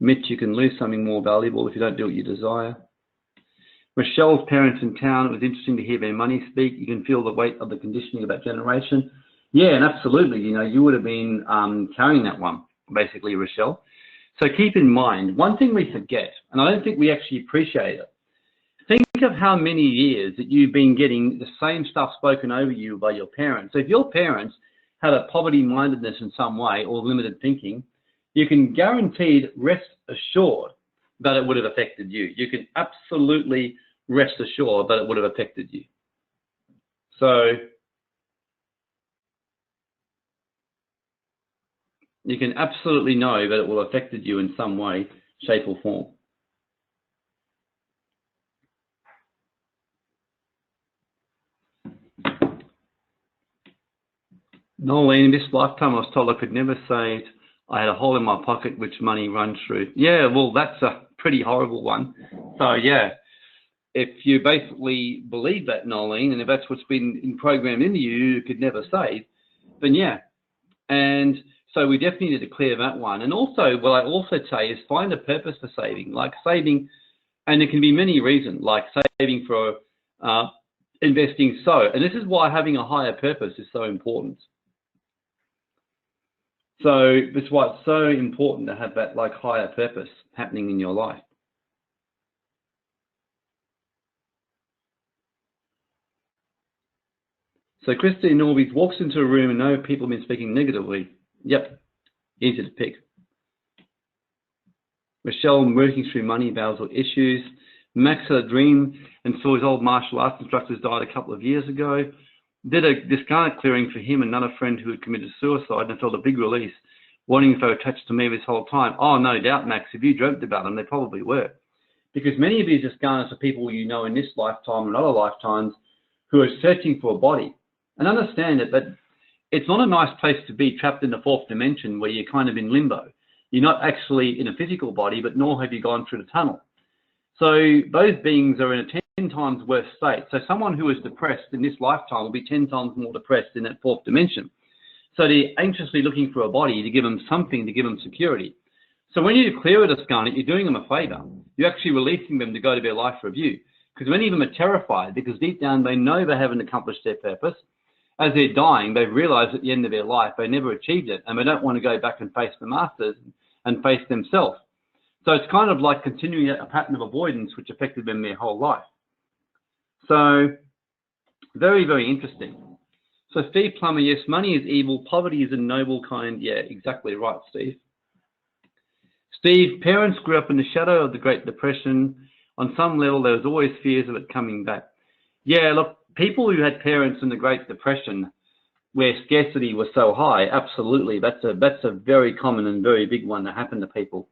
Mitch, you can lose something more valuable if you don't do what you desire. Michelle's parents in town, it was interesting to hear their money speak. You can feel the weight of the conditioning of that generation. Yeah, and absolutely, you know, you would have been carrying that one, basically, Rochelle. So keep in mind, one thing we forget, and I don't think we actually appreciate it, think of how many years that you've been getting the same stuff spoken over you by your parents. So if your parents had a poverty-mindedness in some way or limited thinking, you can guaranteed rest assured that it would have affected you. You can absolutely rest assured that it would have affected you. So you can absolutely know that it will have affected you in some way, shape or form. Nolene, in this lifetime I was told I could never save. I had a hole in my pocket which money runs through. Yeah, well, that's a pretty horrible one. So yeah, if you basically believe that, Nolene, and if that's what's been programmed into you, you could never save, then yeah. And so we definitely need to clear that one. And also, what I also say is find a purpose for saving, like saving, and there can be many reasons, like saving for investing. So, and this is why having a higher purpose is so important. So that's why it's so important to have that like higher purpose happening in your life. So Christine Norby walks into a room and know people have been speaking negatively. Yep, easy to pick. Michelle working through money, vows or issues. Max had a dream and saw his old martial arts instructors died a couple of years ago. Did a discarnate clearing for him and another friend who had committed suicide and felt a big release, wondering if they were attached to me this whole time. Oh, no doubt, Max. If you dreamt about them, they probably were. Because many of these discarnates are people you know in this lifetime and other lifetimes who are searching for a body. And understand it, but it's not a nice place to be trapped in the fourth dimension where you're kind of in limbo. You're not actually in a physical body, but nor have you gone through the tunnel. So those beings are in a 10 times worse state. So someone who is depressed in this lifetime will be 10 times more depressed in that fourth dimension. So they're anxiously looking for a body to give them something, to give them security. So when you clear a discarnate, you're doing them a favor. You're actually releasing them to go to their life review. Because many of them are terrified because deep down they know they haven't accomplished their purpose. As they're dying, they've realized at the end of their life they never achieved it, and they don't want to go back and face the masters and face themselves. So it's kind of like continuing a pattern of avoidance which affected them their whole life. So very, very interesting. So Steve Plummer, yes, money is evil, poverty is a noble kind. Yeah, exactly right, Steve. Steve, parents grew up in the shadow of the Great Depression. On some level, there was always fears of it coming back. Yeah, look, people who had parents in the Great Depression where scarcity was so high, absolutely, that's a very common and very big one that happened to people.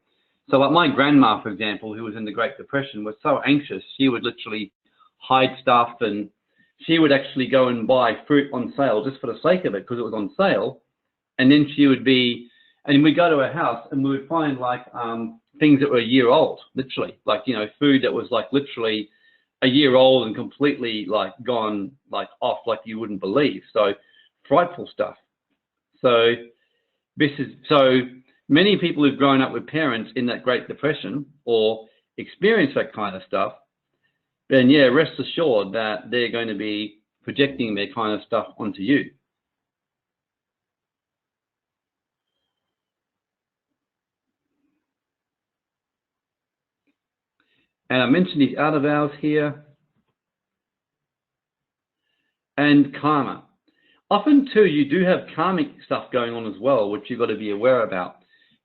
So like my grandma, for example, who was in the Great Depression, was so anxious, she would literally hide stuff, and she would actually go and buy fruit on sale just for the sake of it because it was on sale. And then she would be, and we'd go to her house and we would find like things that were a year old, literally, like, you know, food that was like literally a year old and completely like gone like off like you wouldn't believe. So frightful stuff. So this is, so many people who've grown up with parents in that Great Depression or experienced that kind of stuff, then yeah, rest assured that they're going to be projecting their kind of stuff onto you. And I mentioned these outer vows here. And karma. Often too, you do have karmic stuff going on as well, which you've got to be aware about.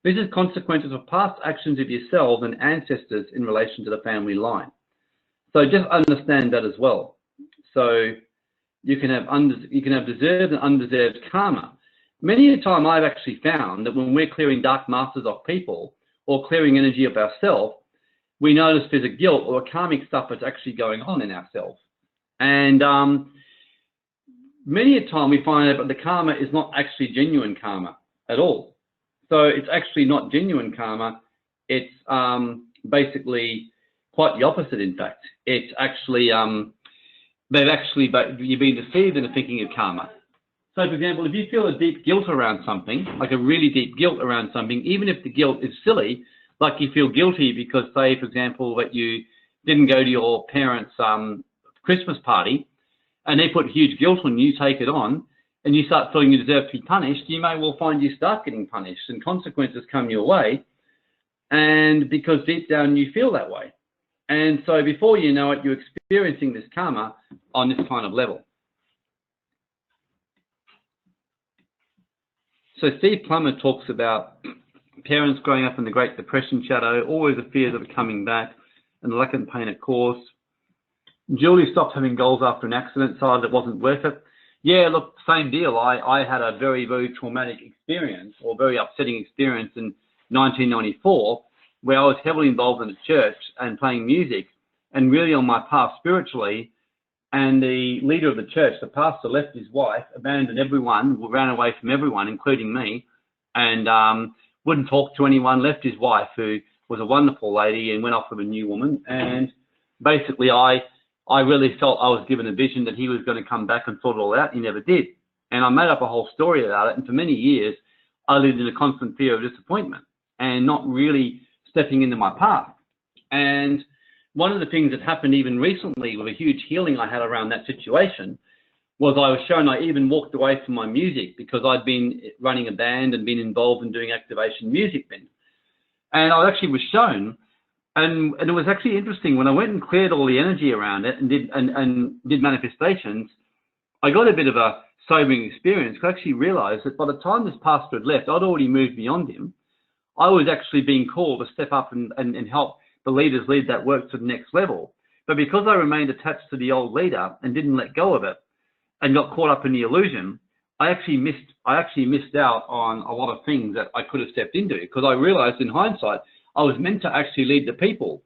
This is consequences of past actions of yourselves and ancestors in relation to the family line. So just understand that as well. So you can have deserved and undeserved karma. Many a time I've actually found that when we're clearing dark masters off people or clearing energy of ourselves, we notice there's a guilt or a karmic stuff that's actually going on in ourselves. And many a time we find out that the karma is not actually genuine karma at all. So it's actually not genuine karma. It's basically quite the opposite, in fact. It's actually, you've been deceived into thinking of karma. So, for example, if you feel a deep guilt around something, like a really deep guilt around something, even if the guilt is silly, like you feel guilty because, say, for example, that you didn't go to your parents' Christmas party, and they put huge guilt on you, take it on, and you start feeling you deserve to be punished, you may well find you start getting punished and consequences come your way, and because deep down you feel that way. And so before you know it, you're experiencing this karma on this kind of level. So Steve Plummer talks about parents growing up in the Great Depression shadow, always the fears of it coming back, and the lack of pain it caused. Julie stopped having goals after an accident, decided it wasn't worth it. Yeah, look, same deal. I had a very, very traumatic experience, or very upsetting experience in 1994, where I was heavily involved in the church and playing music, and really on my path spiritually. And the leader of the church, the pastor, left his wife, abandoned everyone, ran away from everyone, including me, and wouldn't talk to anyone, left his wife, who was a wonderful lady, and went off with a new woman. And basically, I really felt I was given a vision that he was going to come back and sort it all out. He never did. And I made up a whole story about it. And for many years, I lived in a constant fear of disappointment and not really stepping into my path. And one of the things that happened even recently with a huge healing I had around that situation was I was shown I even walked away from my music because I'd been running a band and been involved in doing activation music then. And I actually was shown, and it was actually interesting, when I went and cleared all the energy around it and did manifestations, I got a bit of a sobering experience. I actually realized that by the time this pastor had left, I'd already moved beyond him. I was actually being called to step up and help the leaders lead that work to the next level. But because I remained attached to the old leader and didn't let go of it and got caught up in the illusion, I actually missed out on a lot of things that I could have stepped into, because I realized in hindsight I was meant to actually lead the people.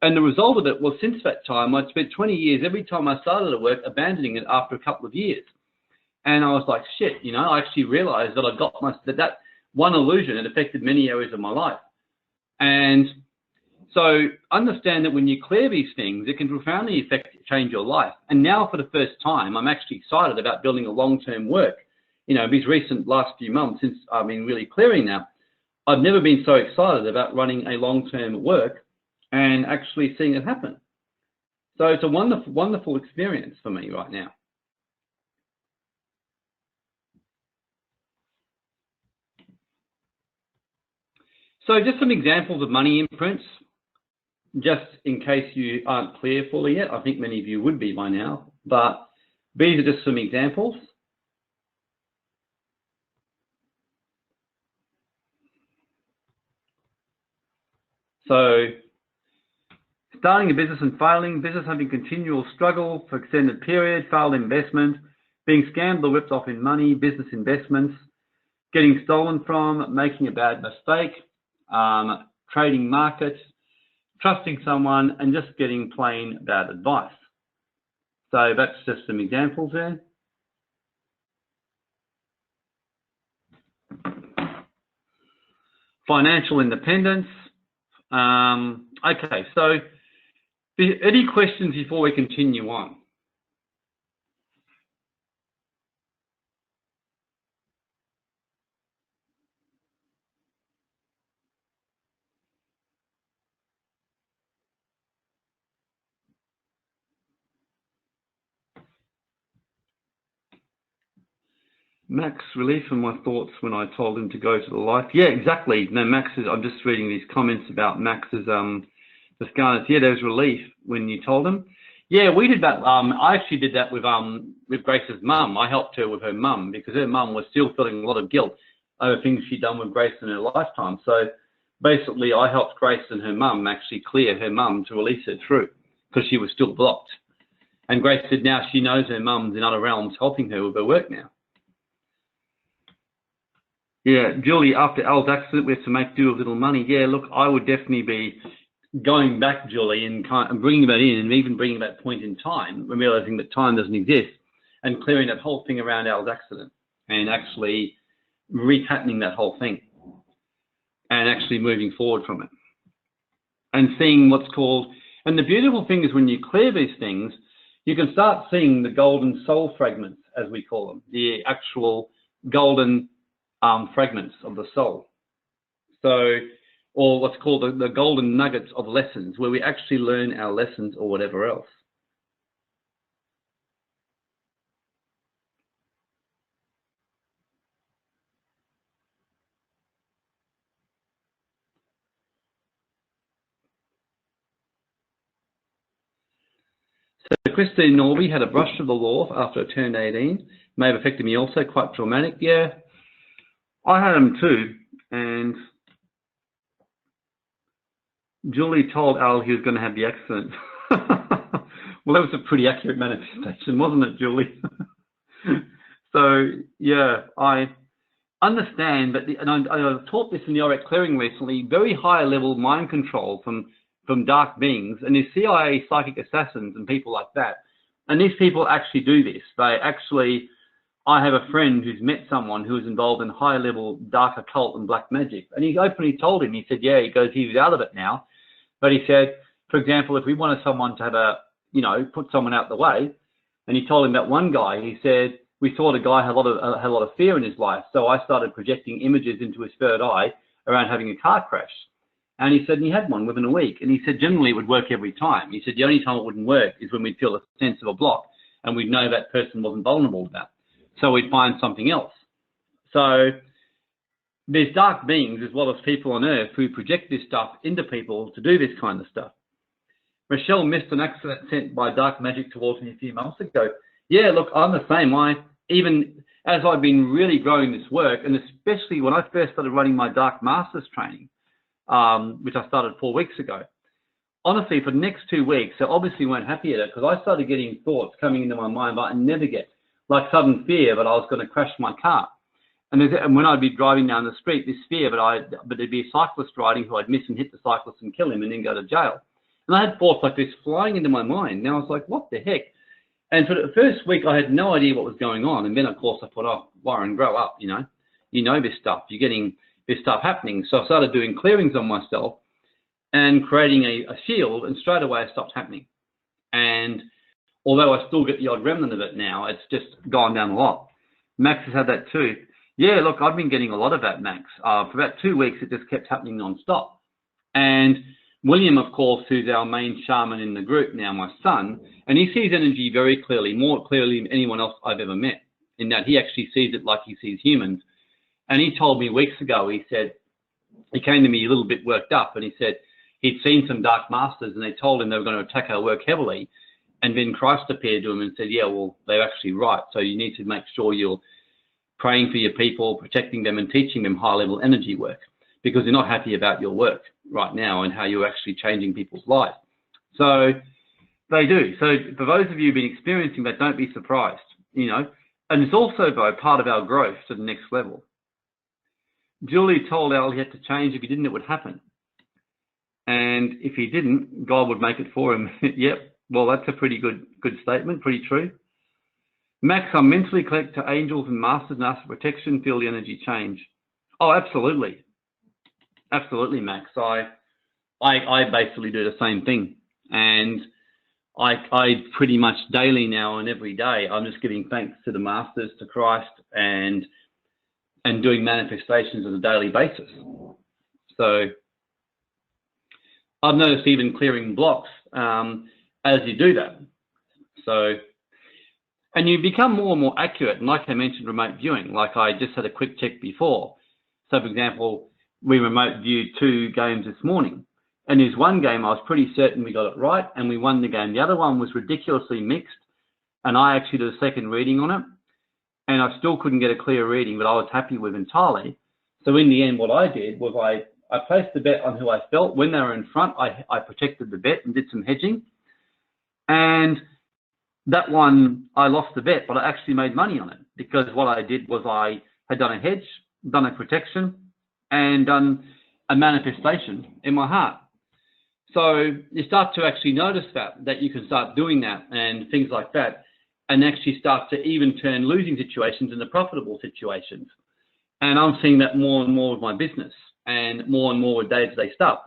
And the result of it was, since that time, I'd spent 20 years every time I started a work abandoning it after a couple of years. And I was like, shit, you know, I actually realized that I got that one illusion had affected many areas of my life. And so understand that when you clear these things, it can profoundly change your life. And now for the first time, I'm actually excited about building a long-term work. You know, these recent last few months since I've been really clearing now, I've never been so excited about running a long-term work and actually seeing it happen. So it's a wonderful, wonderful experience for me right now. So just some examples of money imprints. Just in case you aren't clear fully yet, I think many of you would be by now, but these are just some examples. So, starting a business and failing, business having continual struggle for extended period, failed investment, being scammed or ripped off in money, business investments, getting stolen from, making a bad mistake, trading markets, trusting someone, and just getting plain bad advice. So that's just some examples there. Financial independence. Okay, so any questions before we continue on? Max, relief from my thoughts when I told him to go to the life. Yeah, exactly. No, Max is, I'm just reading these comments about Max's, the Scarlets. Yeah, there was relief when you told him. Yeah, we did that. I actually did that with Grace's mum. I helped her with her mum because her mum was still feeling a lot of guilt over things she'd done with Grace in her lifetime. So basically, I helped Grace and her mum actually clear her mum to release her through because she was still blocked. And Grace said now she knows her mum's in other realms helping her with her work now. Yeah, Julie, after Al's accident, we have to make do with little money. Yeah, look, I would definitely be going back, Julie, and bringing that in, and even bringing that point in time, and realizing that time doesn't exist, and clearing that whole thing around Al's accident, and actually repatterning that whole thing, and actually moving forward from it, and seeing what's called. And the beautiful thing is when you clear these things, you can start seeing the golden soul fragments as we call them, the actual golden fragments of the soul. So, or what's called the golden nuggets of lessons, where we actually learn our lessons or whatever else. So Christine Norby had a brush with the law after I turned 18. May have affected me also, quite traumatic. Yeah, I had them too. And Julie told Al he was going to have the accident. Well, that was a pretty accurate manifestation, wasn't it, Julie? So, yeah, I understand that, and I taught this in the Auric Clearing recently, very high level mind control from dark beings, and these CIA psychic assassins and people like that. And these people actually do this. They actually, I have a friend who's met someone who was involved in high level dark occult and black magic. And he openly told him, he said, yeah, he goes, he's out of it now. But he said, for example, if we wanted someone to have put someone out the way, and he told him about one guy, he said, we thought a guy had a lot of fear in his life. So I started projecting images into his third eye around having a car crash. And he said, and he had one within a week. And he said, generally it would work every time. He said, the only time it wouldn't work is when we'd feel a sense of a block and we'd know that person wasn't vulnerable to that. So we'd find something else. So there's dark beings as well as people on earth who project this stuff into people to do this kind of stuff. Michelle missed an accident sent by dark magic towards me a few months ago. Yeah, look, I'm the same. Even as I've been really growing this work, and especially when I first started running my Dark Masters training, which I started 4 weeks ago, honestly, for the next 2 weeks, I obviously weren't happy at it because I started getting thoughts coming into my mind that I never get, like sudden fear that I was going to crash my car. And when I'd be driving down the street, this fear but there'd be a cyclist riding who I'd miss and hit the cyclist and kill him and then go to jail. And I had thoughts like this flying into my mind. Now I was like, what the heck? And for the first week, I had no idea what was going on. And then, of course, I thought, oh, Warren, grow up, you know this stuff. You're getting this stuff happening. So I started doing clearings on myself and creating a shield, and straight away it stopped happening. And although I still get the odd remnant of it now, it's just gone down a lot. Max has had that too. Yeah, look, I've been getting a lot of that, Max. For about 2 weeks, it just kept happening non-stop. And William, of course, who's our main shaman in the group now, my son, and he sees energy very clearly, more clearly than anyone else I've ever met, in that he actually sees it like he sees humans. And he told me weeks ago, he said, he came to me a little bit worked up, and he said he'd seen some dark masters and they told him they were going to attack our work heavily. And then Christ appeared to him and said, yeah, well, they're actually right. So you need to make sure you're praying for your people, protecting them and teaching them high-level energy work, because they're not happy about your work right now and how you're actually changing people's lives. So they do. So for those of you who've been experiencing that, don't be surprised, And it's also, though, part of our growth to the next level. Julie told Al he had to change. If he didn't, it would happen. And if he didn't, God would make it for him. Yep. Well, that's a pretty good statement, pretty true. Max, I'm mentally connected to angels and masters and ask for protection, feel the energy change. Oh, absolutely. Absolutely, Max. I basically do the same thing. And I pretty much daily now and every day, I'm just giving thanks to the masters, to Christ, and doing manifestations on a daily basis. So I've noticed even clearing blocks as you do that. So, and you become more and more accurate. And like I mentioned, remote viewing, like I just had a quick check before. So for example, we remote viewed 2 games this morning. And there's one game I was pretty certain we got it right and we won the game. The other one was ridiculously mixed. And I actually did a second reading on it. And I still couldn't get a clear reading, but I was happy with entirely. So in the end, what I did was I placed the bet on who I felt. When they were in front, I protected the bet and did some hedging. And that one, I lost the bet, but I actually made money on it, because what I did was I had done a hedge, done a protection, and done a manifestation in my heart. So you start to actually notice that you can start doing that and things like that, and actually start to even turn losing situations into profitable situations. And I'm seeing that more and more with my business and more with day-to-day stuff.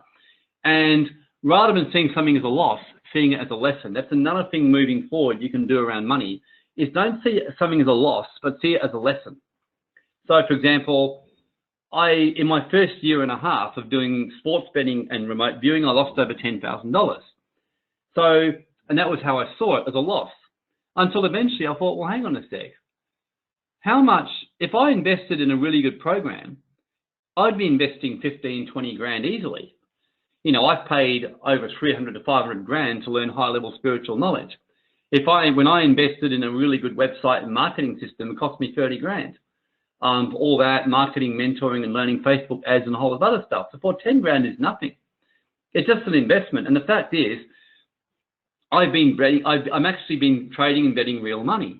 And rather than seeing something as a loss, seeing it as a lesson, that's another thing moving forward you can do around money, is don't see something as a loss, but see it as a lesson. So, for example, in my first year and a half of doing sports betting and remote viewing, I lost over $10,000. So, and that was how I saw it, as a loss. Until eventually I thought, well, hang on a sec. How much, if I invested in a really good program, I'd be investing 15, 20 grand easily. You know, I've paid over 300 to 500 grand to learn high-level spiritual knowledge. When I invested in a really good website and marketing system, it cost me 30 grand. For all that marketing, mentoring, and learning Facebook ads and a whole lot of other stuff. So for 10 grand is nothing. It's just an investment. And the fact is, I'm actually been trading and betting real money.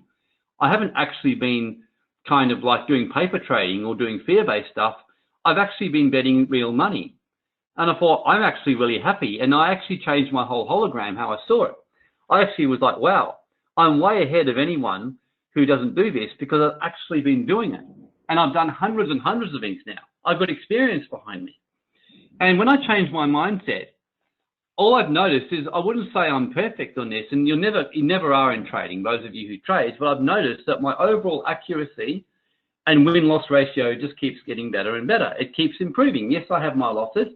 I haven't actually been kind of like doing paper trading or doing fear-based stuff. I've actually been betting real money. And I thought, I'm actually really happy. And I actually changed my whole hologram, how I saw it. I actually was like, wow, I'm way ahead of anyone who doesn't do this because I've actually been doing it. And I've done hundreds and hundreds of things now. I've got experience behind me. And when I changed my mindset, all I've noticed is, I wouldn't say I'm perfect on this, and you never are in trading, those of you who trade, but I've noticed that my overall accuracy and win-loss ratio just keeps getting better and better. It keeps improving. Yes, I have my losses.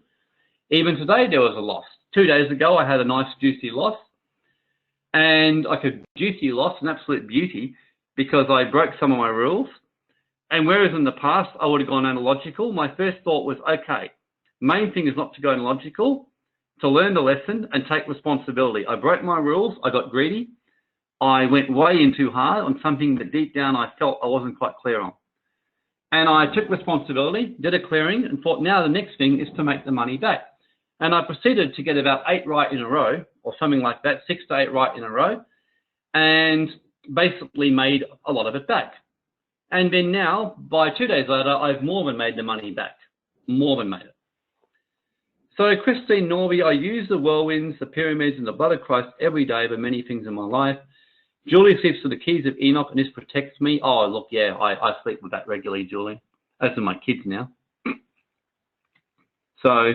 Even today there was a loss. 2 days ago I had a nice juicy loss, and like a juicy loss, an absolute beauty, because I broke some of my rules. And whereas in the past I would have gone analogical, my first thought was, okay, main thing is not to go analogical, to learn the lesson and take responsibility. I broke my rules, I got greedy, I went way in too hard on something that deep down I felt I wasn't quite clear on. And I took responsibility, did a clearing, and thought now the next thing is to make the money back. And I proceeded to get about 8 right in a row, or something like that, 6 to 8 right in a row, and basically made a lot of it back. And then now, by 2 days later, I've more than made the money back, more than made it. So Christine Norby, I use the whirlwinds, the pyramids, and the blood of Christ every day for many things in my life. Julie sleeps with the keys of Enoch, and this protects me. Oh, look, yeah, I sleep with that regularly, Julie. As do my kids now. So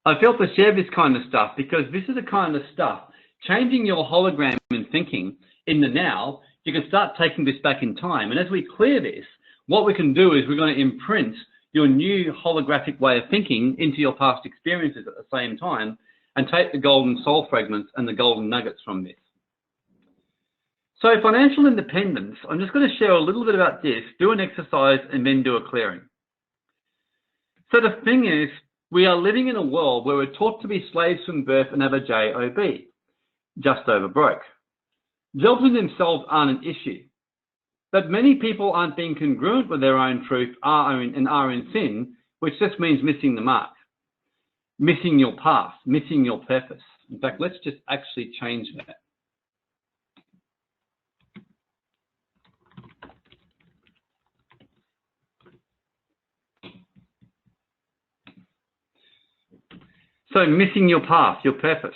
I felt to share this kind of stuff because this is the kind of stuff, changing your hologram and thinking in the now, you can start taking this back in time. And as we clear this, what we can do is we're going to imprint your new holographic way of thinking into your past experiences at the same time and take the golden soul fragments and the golden nuggets from this. So financial independence, I'm just going to share a little bit about this, do an exercise, and then do a clearing. So the thing is, we are living in a world where we're taught to be slaves from birth and have a JOB, just over broke. Jobs in themselves aren't an issue, but many people aren't being congruent with their own truth and are in sin, which just means missing the mark, missing your path, missing your purpose. In fact, let's just actually change that. So missing your path, your purpose.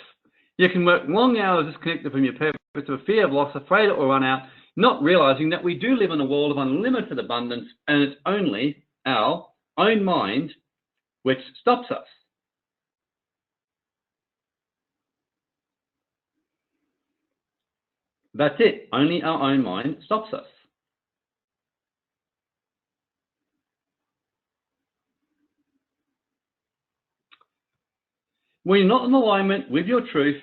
You can work long hours disconnected from your purpose with fear of loss, afraid it will run out, not realizing that we do live in a world of unlimited abundance, and it's only our own mind which stops us. That's it. Only our own mind stops us. When you're not in alignment with your truth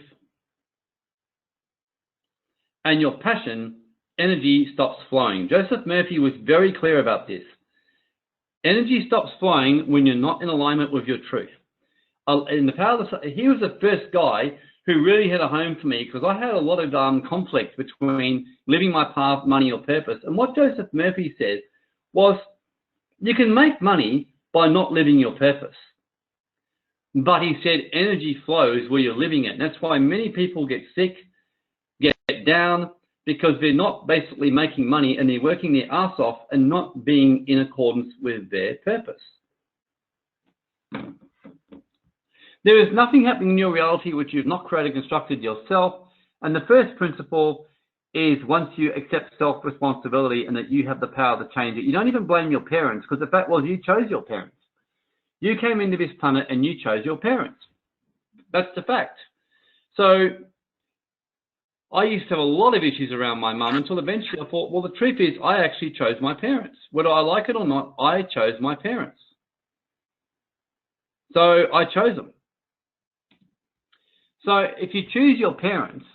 and your passion, energy stops flowing. Joseph Murphy was very clear about this. Energy stops flowing when you're not in alignment with your truth. In the power of the, he was the first guy who really hit a home for me, because I had a lot of conflict between living my path, money, or purpose. And what Joseph Murphy said was, you can make money by not living your purpose. But he said energy flows where you're living it. And that's why many people get sick, get down, because they're not basically making money and they're working their ass off and not being in accordance with their purpose. There is nothing happening in your reality which you've not created, constructed yourself. And the first principle is, once you accept self-responsibility and that you have the power to change it, you don't even blame your parents, because the fact was you chose your parents. You came into this planet and you chose your parents. That's the fact. So I used to have a lot of issues around my mum until eventually I thought, well, the truth is I actually chose my parents. Whether I like it or not, I chose my parents. So I chose them. So if you choose your parents,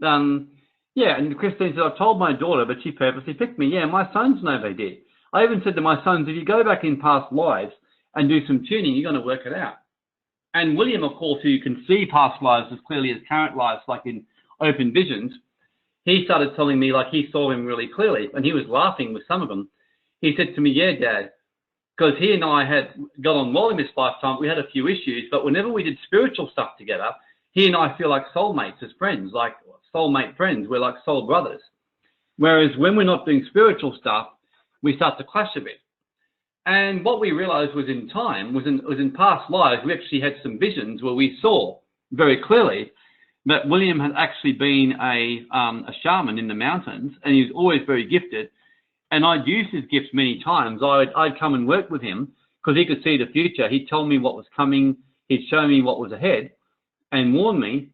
yeah, and Christine said, I told my daughter, but she purposely picked me. Yeah, my sons know they did. I even said to my sons, if you go back in past lives and do some tuning, you're going to work it out. And William, of course, who can see past lives as clearly as current lives, like in open visions, he started telling me like he saw him really clearly, and he was laughing with some of them. He said to me, yeah, Dad, because he and I had got on well in this lifetime. We had a few issues, but whenever we did spiritual stuff together, he and I feel like soulmates as friends, like soulmate friends. We're like soul brothers. Whereas when we're not doing spiritual stuff, we start to clash a bit. And what we realized was in time, was in past lives, we actually had some visions where we saw very clearly that William had actually been a shaman in the mountains, and he was always very gifted. And I'd used his gifts many times. I'd come and work with him because he could see the future. He'd tell me what was coming. He'd show me what was ahead and warn me.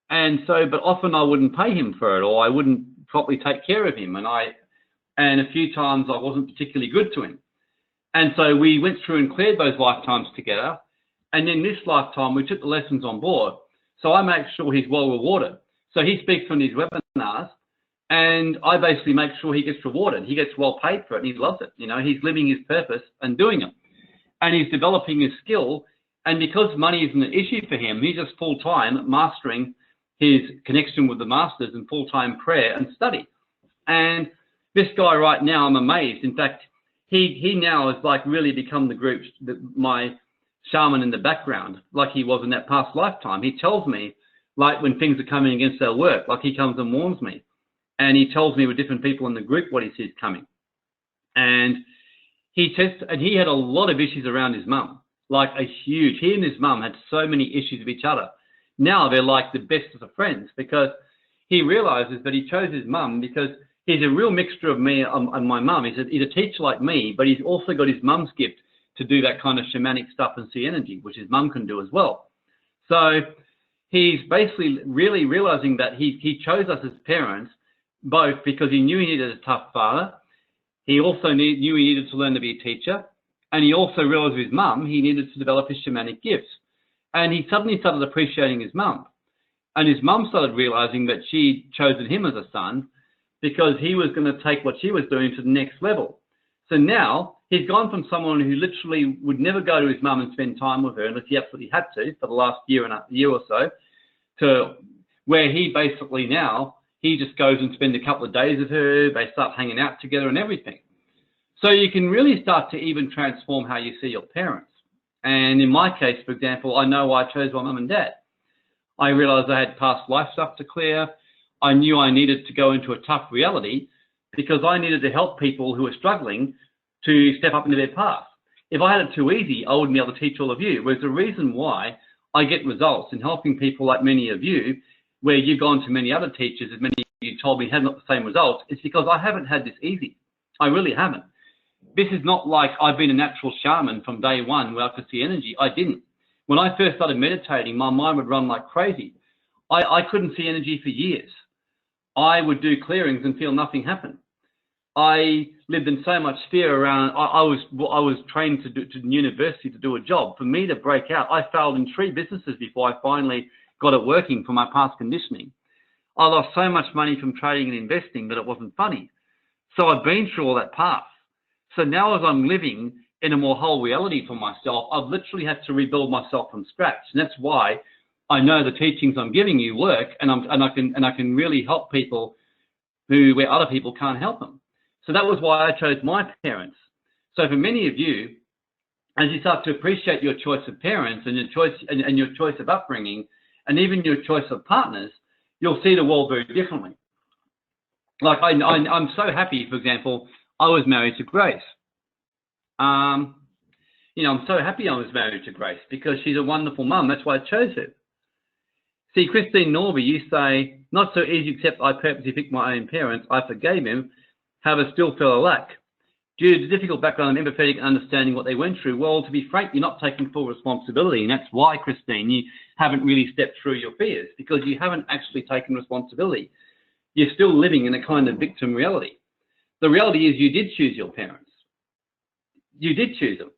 And so, but often I wouldn't pay him for it, or I wouldn't properly take care of him. And a few times I wasn't particularly good to him. And so we went through and cleared those lifetimes together. And in this lifetime, we took the lessons on board. So I make sure he's well rewarded. So he speaks on his webinars, and I basically make sure he gets rewarded. He gets well paid for it, and he loves it. You know, he's living his purpose and doing it. And he's developing his skill. And because money isn't an issue for him, he's just full-time mastering his connection with the masters and full-time prayer and study. And this guy right now, I'm amazed. In fact, he now has like really become the group's, my shaman in the background, like he was in that past lifetime. He tells me, like when things are coming against our work, like he comes and warns me. And he tells me with different people in the group what he sees coming. And he had a lot of issues around his mum, like he and his mum had so many issues with each other. Now they're like the best of friends because he realizes that he chose his mum because he's a real mixture of me and my mum. He's a teacher like me, but he's also got his mum's gift to do that kind of shamanic stuff and see energy, which his mum can do as well. So he's basically really realizing that he chose us as parents, both because he knew he needed a tough father. He also knew he needed to learn to be a teacher. And he also realized with his mum, he needed to develop his shamanic gifts. And he suddenly started appreciating his mum. And his mum started realizing that she'd chosen him as a son because he was going to take what she was doing to the next level. So now he's gone from someone who literally would never go to his mum and spend time with her unless he absolutely had to for the last year or so, to where he basically now, he just goes and spends a couple of days with her. They start hanging out together and everything. So you can really start to even transform how you see your parents. And in my case, for example, I know why I chose my mum and dad. I realized I had past life stuff to clear. I knew I needed to go into a tough reality because I needed to help people who were struggling to step up into their path. If I had it too easy, I wouldn't be able to teach all of you. Whereas the reason why I get results in helping people like many of you, where you've gone to many other teachers, as many of you told me had not the same results, it's because I haven't had this easy. I really haven't. This is not like I've been a natural shaman from day one where I could see energy. I didn't. When I first started meditating, my mind would run like crazy. I couldn't see energy for years. I would do clearings and feel nothing happen. I lived in so much fear around. I was trained to university to do a job. For me to break out, I failed in 3 businesses before I finally got it working from my past conditioning. I lost so much money from trading and investing that it wasn't funny. So I've been through all that path. So now as I'm living in a more whole reality for myself, I've literally had to rebuild myself from scratch. And that's why I know the teachings I'm giving you work, and I can really help people where other people can't help them. So that was why I chose my parents. So for many of you, as you start to appreciate your choice of parents and your choice of upbringing, and even your choice of partners, you'll see the world very differently. Like I'm so happy, for example, I was married to Grace. I'm so happy I was married to Grace because she's a wonderful mum. That's why I chose her. See, Christine Norby, you say, not so easy except I purposely picked my own parents. I forgave him, however, still felt a lack. Due to difficult background and empathetic understanding what they went through, well, to be frank, you're not taking full responsibility. And that's why, Christine, you haven't really stepped through your fears because you haven't actually taken responsibility. you're still living in a kind of victim reality. The reality is you did choose your parents. You did choose them.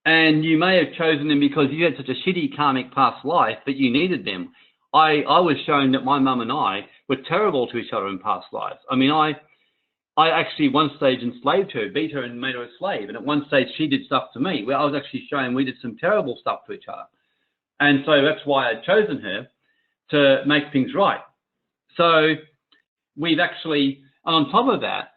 And you may have chosen them because you had such a shitty karmic past life that you needed them. I was shown that my mum and I were terrible to each other in past lives. I mean, I actually one stage enslaved her, beat her and made her a slave. And at one stage she did stuff to me where I was actually shown we did some terrible stuff to each other. And so that's why I'd chosen her to make things right. So we've actually, and on top of that,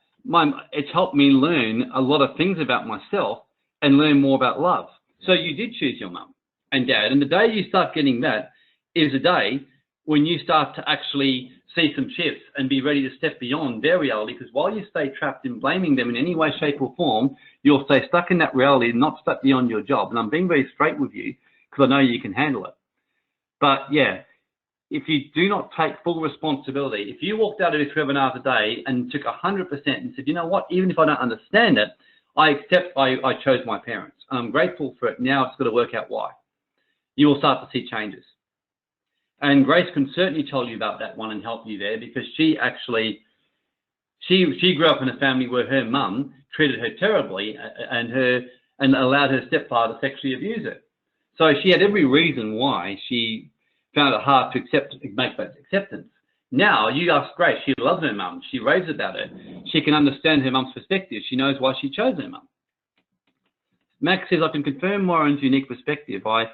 it's helped me learn a lot of things about myself and learn more about love. So you did choose your mum and dad. And the day you start getting that is a day when you start to actually see some shifts and be ready to step beyond their reality, because while you stay trapped in blaming them in any way, shape or form, you'll stay stuck in that reality and not step beyond your job. And I'm being very straight with you because I know you can handle it. But yeah, if you do not take full responsibility, if you walked out of this webinar today and took 100% and said, you know what, even if I don't understand it, I accept I chose my parents. I'm grateful for it. Now it's got to work out why. You will start to see changes. And Grace can certainly tell you about that one and help you there, because she actually, she grew up in a family where her mum treated her terribly and allowed her stepfather to sexually abuse her. So she had every reason why she found it hard to make that acceptance. Now you ask Grace, she loves her mum, she raves about her, she can understand her mum's perspective, she knows why she chose her mum. Max says, I can confirm Warren's unique perspective. I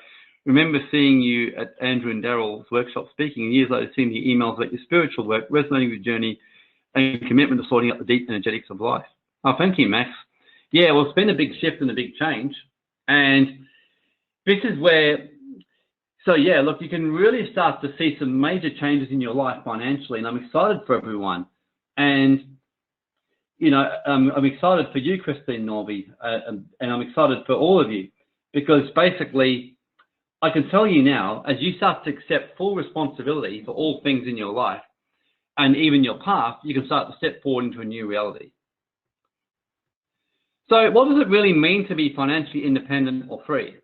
remember seeing you at Andrew and Daryl's workshop speaking, and years later seeing the emails about your spiritual work, resonating with your journey and commitment to sorting out the deep energetics of life. Oh, thank you, Max. Yeah, well, it's been a big shift and a big change. And this is where, so yeah, look, you can really start to see some major changes in your life financially, and I'm excited for everyone. And, you know, I'm excited for you, Christine Norby, and I'm excited for all of you, because basically, I can tell you now, as you start to accept full responsibility for all things in your life, and even your path, you can start to step forward into a new reality. So what does it really mean to be financially independent or free?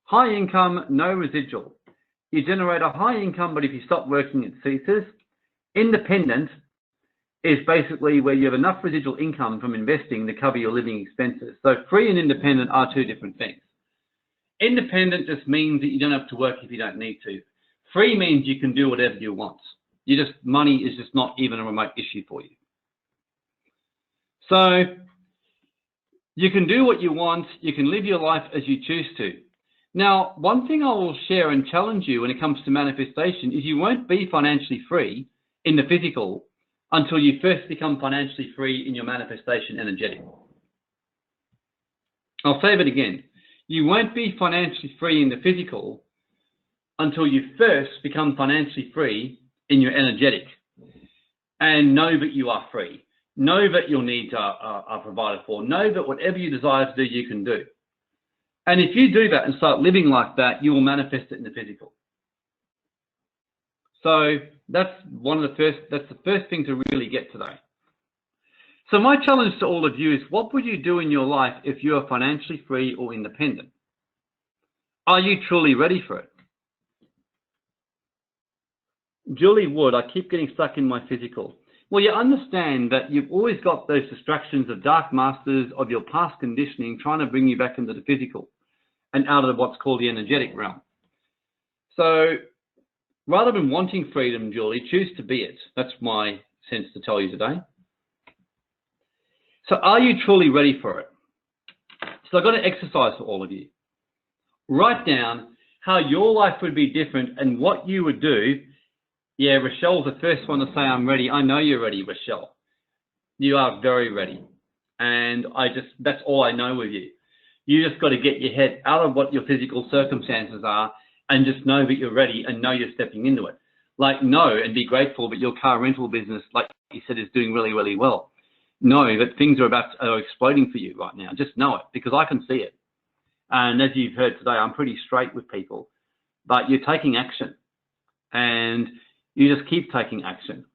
High income, no residual. You generate a high income, but if you stop working, it ceases. Independent is basically where you have enough residual income from investing to cover your living expenses. So free and independent are two different things. Independent just means that you don't have to work if you don't need to. Free means you can do whatever you want. Money is just not even a remote issue for you. So you can do what you want. You can live your life as you choose to. Now, one thing I will share and challenge you when it comes to manifestation is you won't be financially free in the physical until you first become financially free in your manifestation energetic. I'll say that again. You won't be financially free in the physical until you first become financially free in your energetic and know that you are free. Know that your needs are provided for. Know that whatever you desire to do, you can do. And if you do that and start living like that, you will manifest it in the physical. So that's the first thing to really get today. So my challenge to all of you is, what would you do in your life if you are financially free or independent? Are you truly ready for it? Julie Wood, I keep getting stuck in my physical. Well, you understand that you've always got those distractions of dark masters of your past conditioning trying to bring you back into the physical and out of what's called the energetic realm. So rather than wanting freedom, Julie, choose to be it. That's my sense to tell you today. So are you truly ready for it? So I've got an exercise for all of you. Write down how your life would be different and what you would do. Yeah, Rochelle's the first one to say, I'm ready. I know you're ready, Rochelle. You are very ready. And that's all I know with you. You just got to get your head out of what your physical circumstances are and just know that you're ready and know you're stepping into it. Like, know and be grateful that your car rental business, like you said, is doing really, really well. Know that things are exploding for you right now. Just know it, because I can see it. And as you've heard today, I'm pretty straight with people, but you're taking action and you just keep taking action.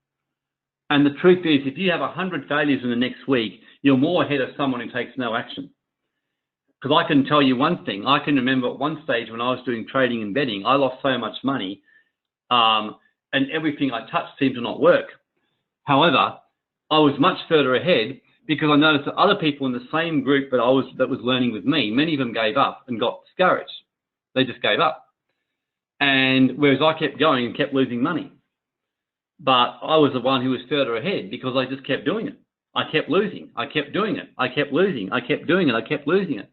And the truth is, if you have 100 failures in the next week, you're more ahead of someone who takes no action. Because I can tell you one thing, I can remember at one stage when I was doing trading and betting, I lost so much money and everything I touched seemed to not work. However, I was much further ahead because I noticed that other people in the same group that was learning with me, many of them gave up and got discouraged. They just gave up. And whereas I kept going and kept losing money. But I was the one who was further ahead because I just kept doing it. I kept losing. I kept doing it. I kept losing. I kept doing it. I kept losing it.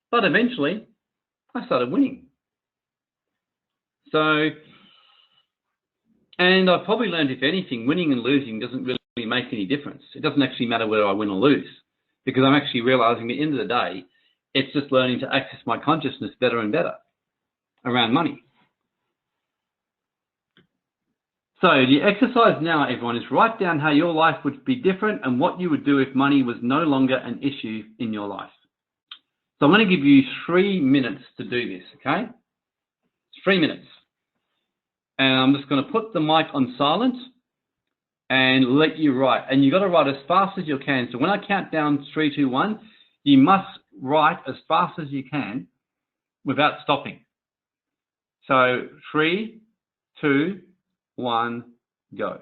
But eventually, I started winning. So, and I've probably learned, if anything, winning and losing doesn't really make any difference. It doesn't actually matter whether I win or lose, because I'm actually realizing at the end of the day, it's just learning to access my consciousness better and better around money. So the exercise now, everyone, is write down how your life would be different and what you would do if money was no longer an issue in your life. So I'm going to give you 3 minutes to do this, okay? It's 3 minutes. And I'm just going to put the mic on silent and let you write. And you've got to write as fast as you can. So when I count down 3, 2, 1, you must write as fast as you can without stopping. So 3, 2, 1, go.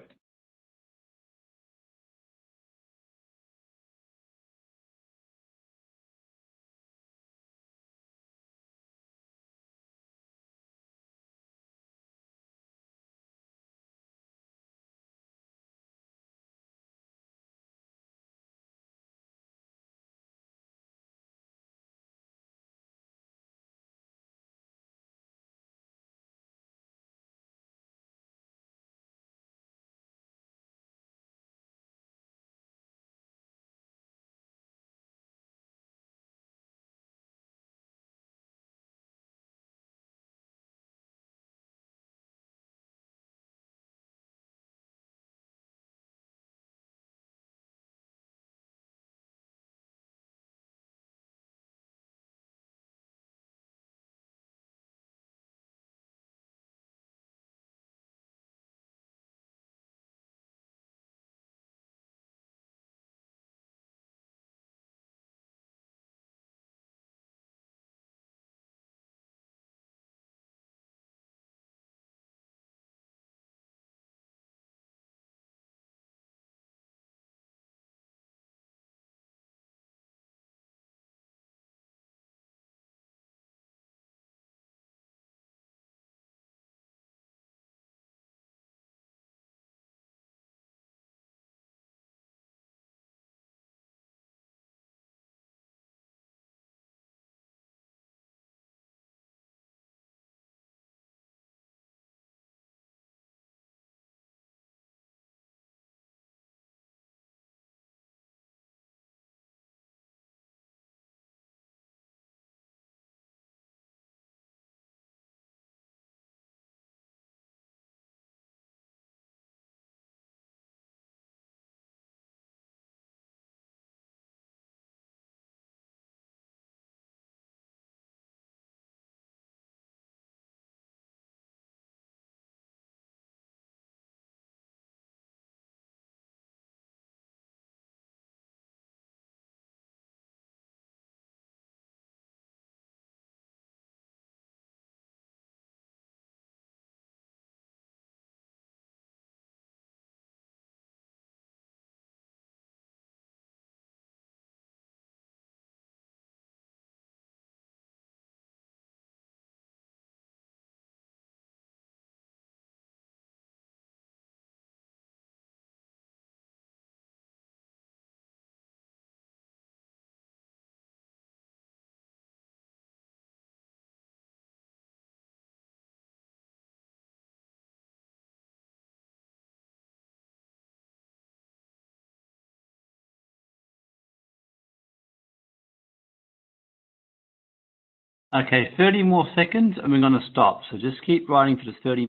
Okay, 30 more seconds and we're going to stop. So just keep writing for the 30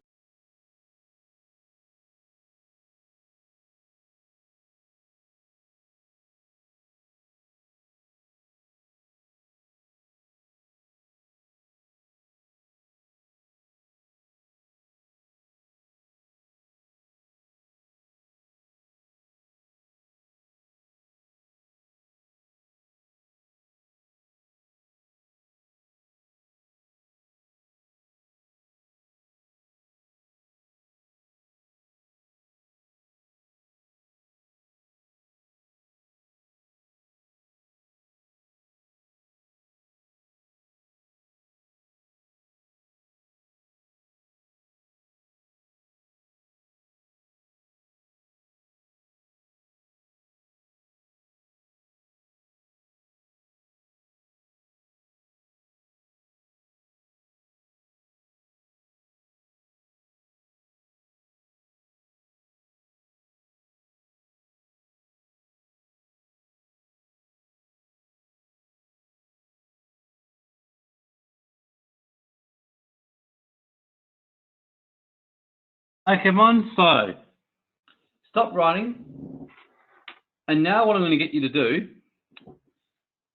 Okay, everyone, so stop writing. And now what I'm going to get you to do,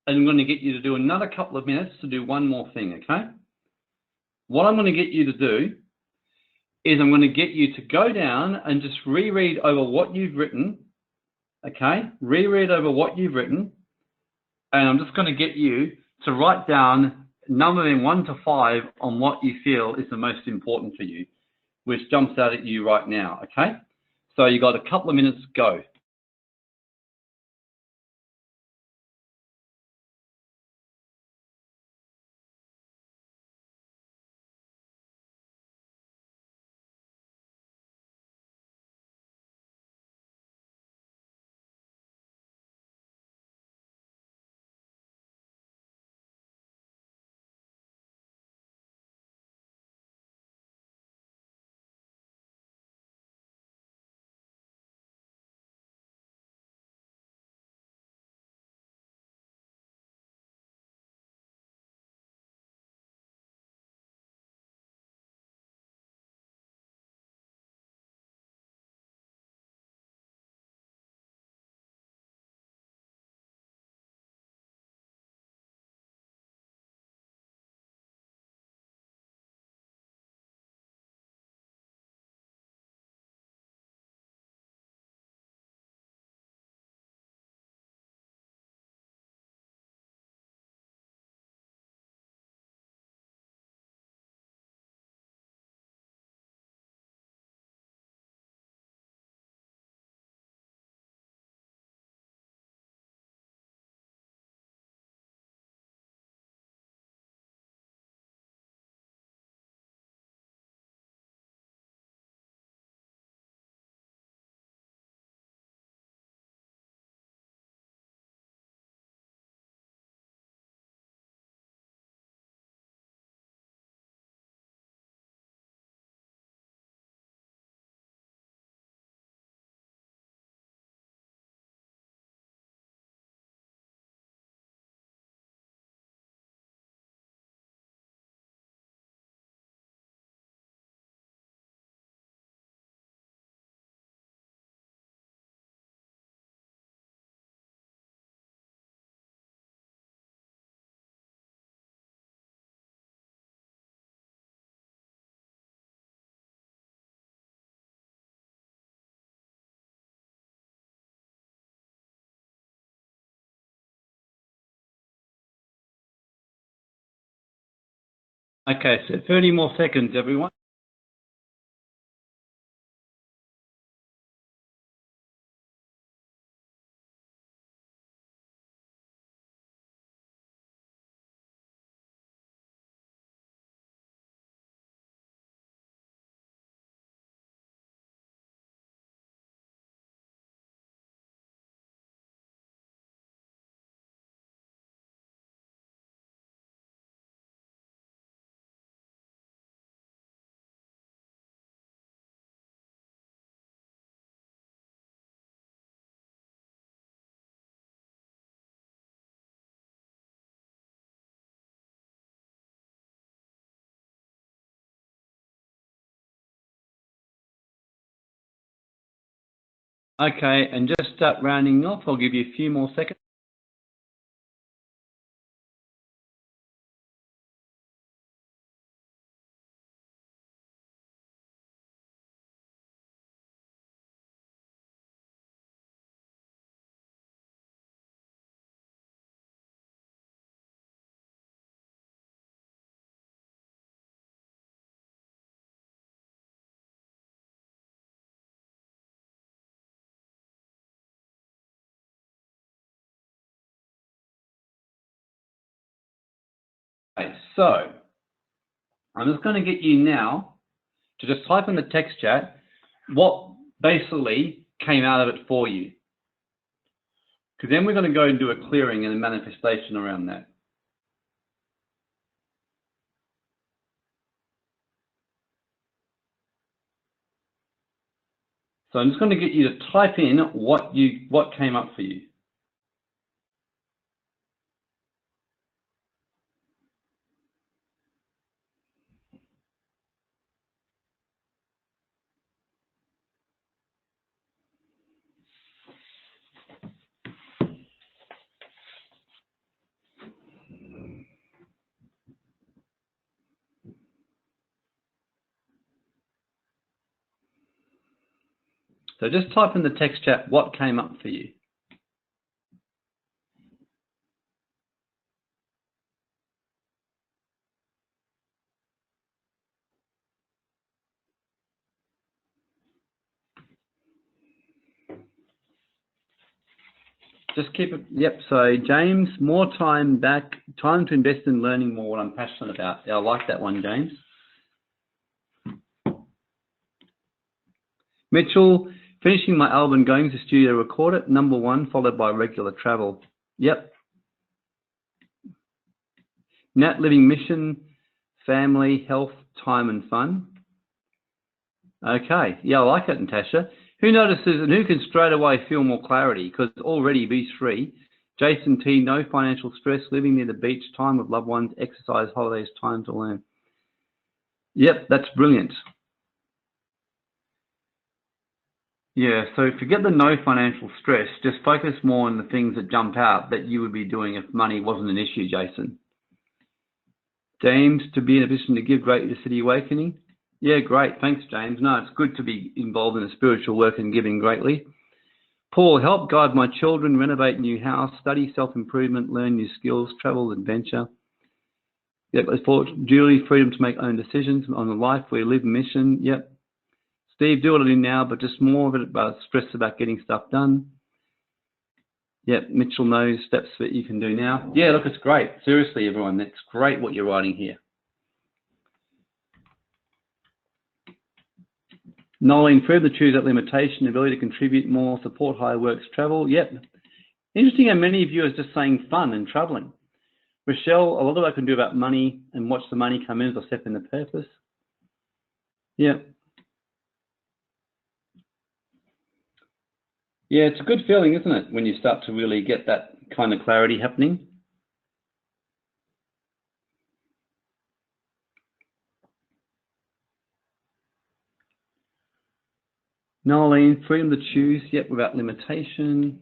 I'm going to get you to do another couple of minutes to do one more thing, okay? What I'm going to get you to do is I'm going to get you to go down and just reread over what you've written, okay? Reread over what you've written, and I'm just going to get you to write down number in 1 to 5 on what you feel is the most important for you, which jumps out at you right now, okay? So you got a couple of minutes, go. Okay, so 30 more seconds, everyone. Okay, and just start rounding off. I'll give you a few more seconds. Okay, so I'm just going to get you now to just type in the text chat what basically came out of it for you. Because then we're going to go and do a clearing and a manifestation around that. So I'm just going to get you to type in what came up for you. So just type in the text chat what came up for you. Just keep it, yep, so James, more time back, time to invest in learning more what I'm passionate about. Yeah, I like that one, James. Mitchell, finishing my album, going to studio to record it, #1, followed by regular travel. Yep. Nat, living mission, family, health, time and fun. Okay, yeah, I like it, Natasha. Who notices and who can straight away feel more clarity? Because already B3, Jason T, no financial stress, living near the beach, time with loved ones, exercise, holidays, time to learn. Yep, that's brilliant. Yeah, so forget the no financial stress, just focus more on the things that jump out that you would be doing if money wasn't an issue, Jason. James, to be in a position to give greatly to City Awakening. Yeah, great. Thanks, James. No, it's good to be involved in the spiritual work and giving greatly. Paul, help guide my children, renovate new house, study self-improvement, learn new skills, travel, adventure. Yep, Julie, freedom to make own decisions on the life we live, mission. Yep. Steve, do what I do now, but just more of it about stress about getting stuff done. Yep, Mitchell knows steps that you can do now. Yeah, look, it's great. Seriously, everyone, that's great what you're writing here. Nolene, freedom to choose that limitation, ability to contribute more, support higher works, travel. Yep. Interesting how many of you are just saying fun and traveling. Rochelle, a lot of what I can do about money and watch the money come in as I step in the purpose. Yep. Yeah, it's a good feeling, isn't it, when you start to really get that kind of clarity happening? Nolene, freedom to choose, yep, without limitation.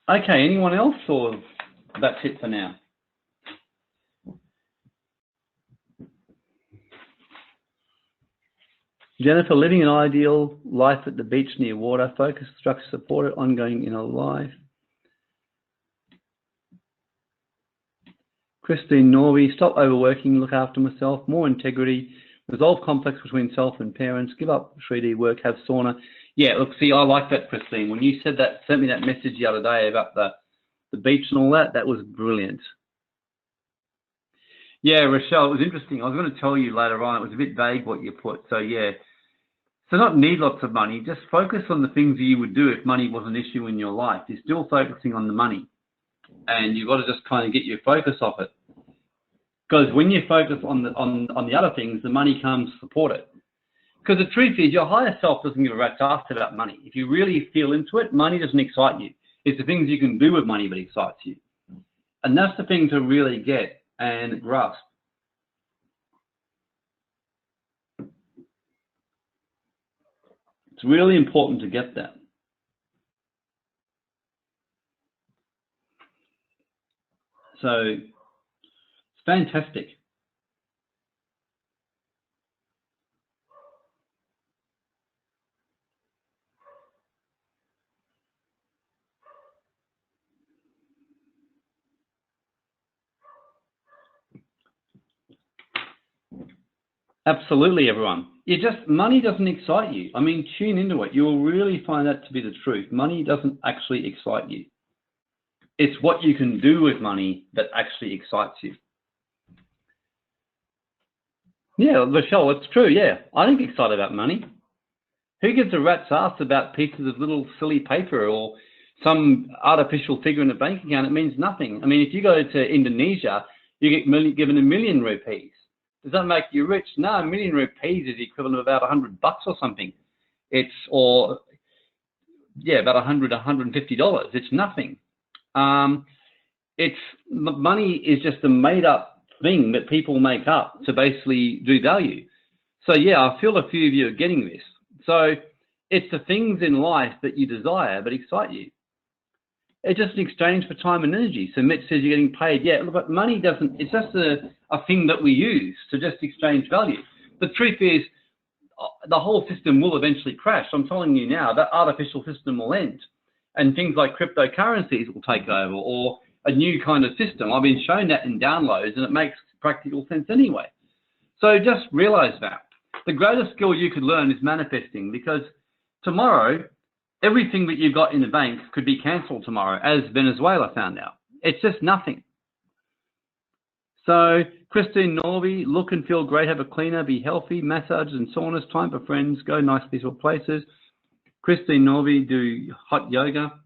Okay, anyone else, or that's it for now? Jennifer, living an ideal life at the beach near water, focus, structure, supported, ongoing inner life. Christine Norby, stop overworking, look after myself, more integrity, resolve conflicts between self and parents, give up 3D work, have sauna. Yeah, look, see, I like that, Christine. When you said that, sent me that message the other day about the beach and all that, that was brilliant. Yeah, Rochelle, it was interesting. I was going to tell you later on, it was a bit vague what you put. So, yeah. So not need lots of money, just focus on the things you would do if money was an issue in your life. You're still focusing on the money. And you've got to just kind of get your focus off it. Because when you focus on the other things, the money comes to support it. Because the truth is, your higher self doesn't give a rat's ass about money. If you really feel into it, money doesn't excite you. It's the things you can do with money that excites you. And that's the thing to really get and grasp. It's really important to get that. So it's fantastic. Absolutely, everyone. Money doesn't excite you. I mean, tune into it. You will really find that to be the truth. Money doesn't actually excite you. It's what you can do with money that actually excites you. Yeah, Michelle, it's true. Yeah, I don't get excited about money. Who gives a rat's ass about pieces of little silly paper or some artificial figure in a bank account? It means nothing. I mean, if you go to Indonesia, you get given 1 million rupees. Does that make you rich? No, 1 million rupees is the equivalent of about $100 or something. About $100, $150. It's nothing. Money is just a made-up thing that people make up to basically do value. So yeah, I feel a few of you are getting this. So it's the things in life that you desire that excite you. It's just an exchange for time and energy. So Mitch says you're getting paid. Yeah, but money doesn't, it's just a thing that we use to just exchange value. The truth is, the whole system will eventually crash. I'm telling you now, that artificial system will end. And things like cryptocurrencies will take over, or a new kind of system. I've been shown that in downloads, and it makes practical sense anyway. So just realize that. The greatest skill you could learn is manifesting, because tomorrow, everything that you've got in the bank could be cancelled tomorrow, as Venezuela found out. It's just nothing. So Christine Norby, look and feel great, have a cleaner, be healthy, massages and saunas, time for friends, go nice peaceful places. Christine Norby, do hot yoga.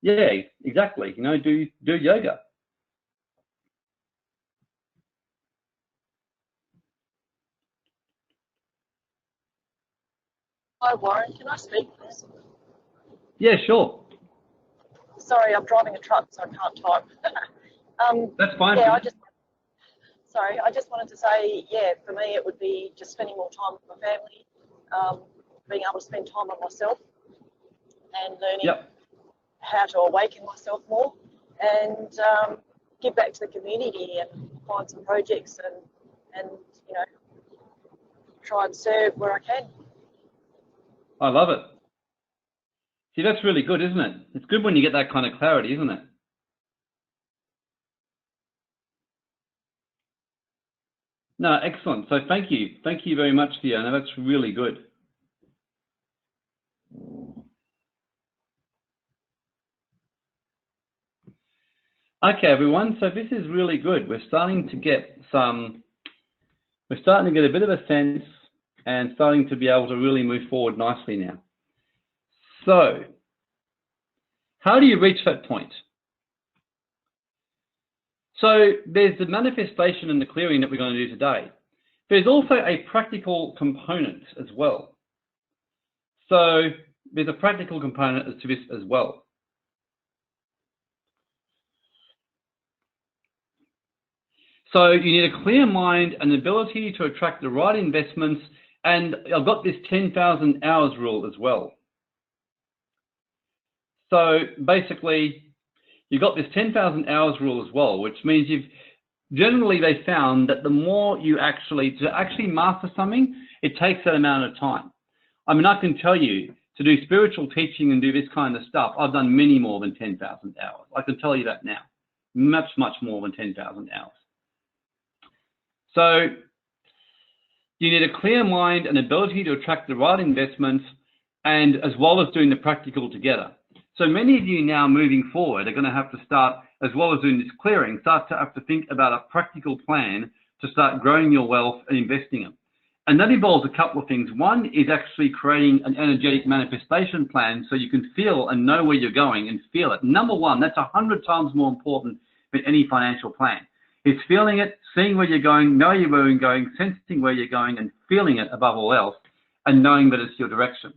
Yeah, exactly. You know, do yoga. Hi Warren, can I speak please? Yeah, sure. Sorry, I'm driving a truck, so I can't type. That's fine. Yeah, I just wanted to say, yeah, for me it would be just spending more time with my family, being able to spend time on myself and learning how to awaken myself more and give back to the community and find some projects and you know, try and serve where I can. I love it. See, that's really good, isn't it? It's good when you get that kind of clarity, isn't it? No, excellent. So thank you. Thank you very much, Fiona. That's really good. Okay, everyone. So this is really good. We're starting to get a bit of a sense and starting to be able to really move forward nicely now. So how do you reach that point? So there's the manifestation and the clearing that we're going to do today. There's also a practical component as well. So there's a practical component to this as well. So you need a clear mind and ability to attract the right investments. And I've got this 10,000 hours rule as well. So basically, you've got this 10,000 hours rule as well, which means generally they found that the more you to actually master something, it takes that amount of time. I mean, I can tell you, to do spiritual teaching and do this kind of stuff, I've done many more than 10,000 hours. I can tell you that now, much, much more than 10,000 hours. So you need a clear mind and ability to attract the right investments, and as well as doing the practical together. So many of you now moving forward are going to have to start, as well as doing this clearing, start to have to think about a practical plan to start growing your wealth and investing it. And that involves a couple of things. One is actually creating an energetic manifestation plan so you can feel and know where you're going and feel it. Number one, that's 100 times more important than any financial plan. It's feeling it, seeing where you're going, knowing where you're going, sensing where you're going, and feeling it above all else, and knowing that it's your direction.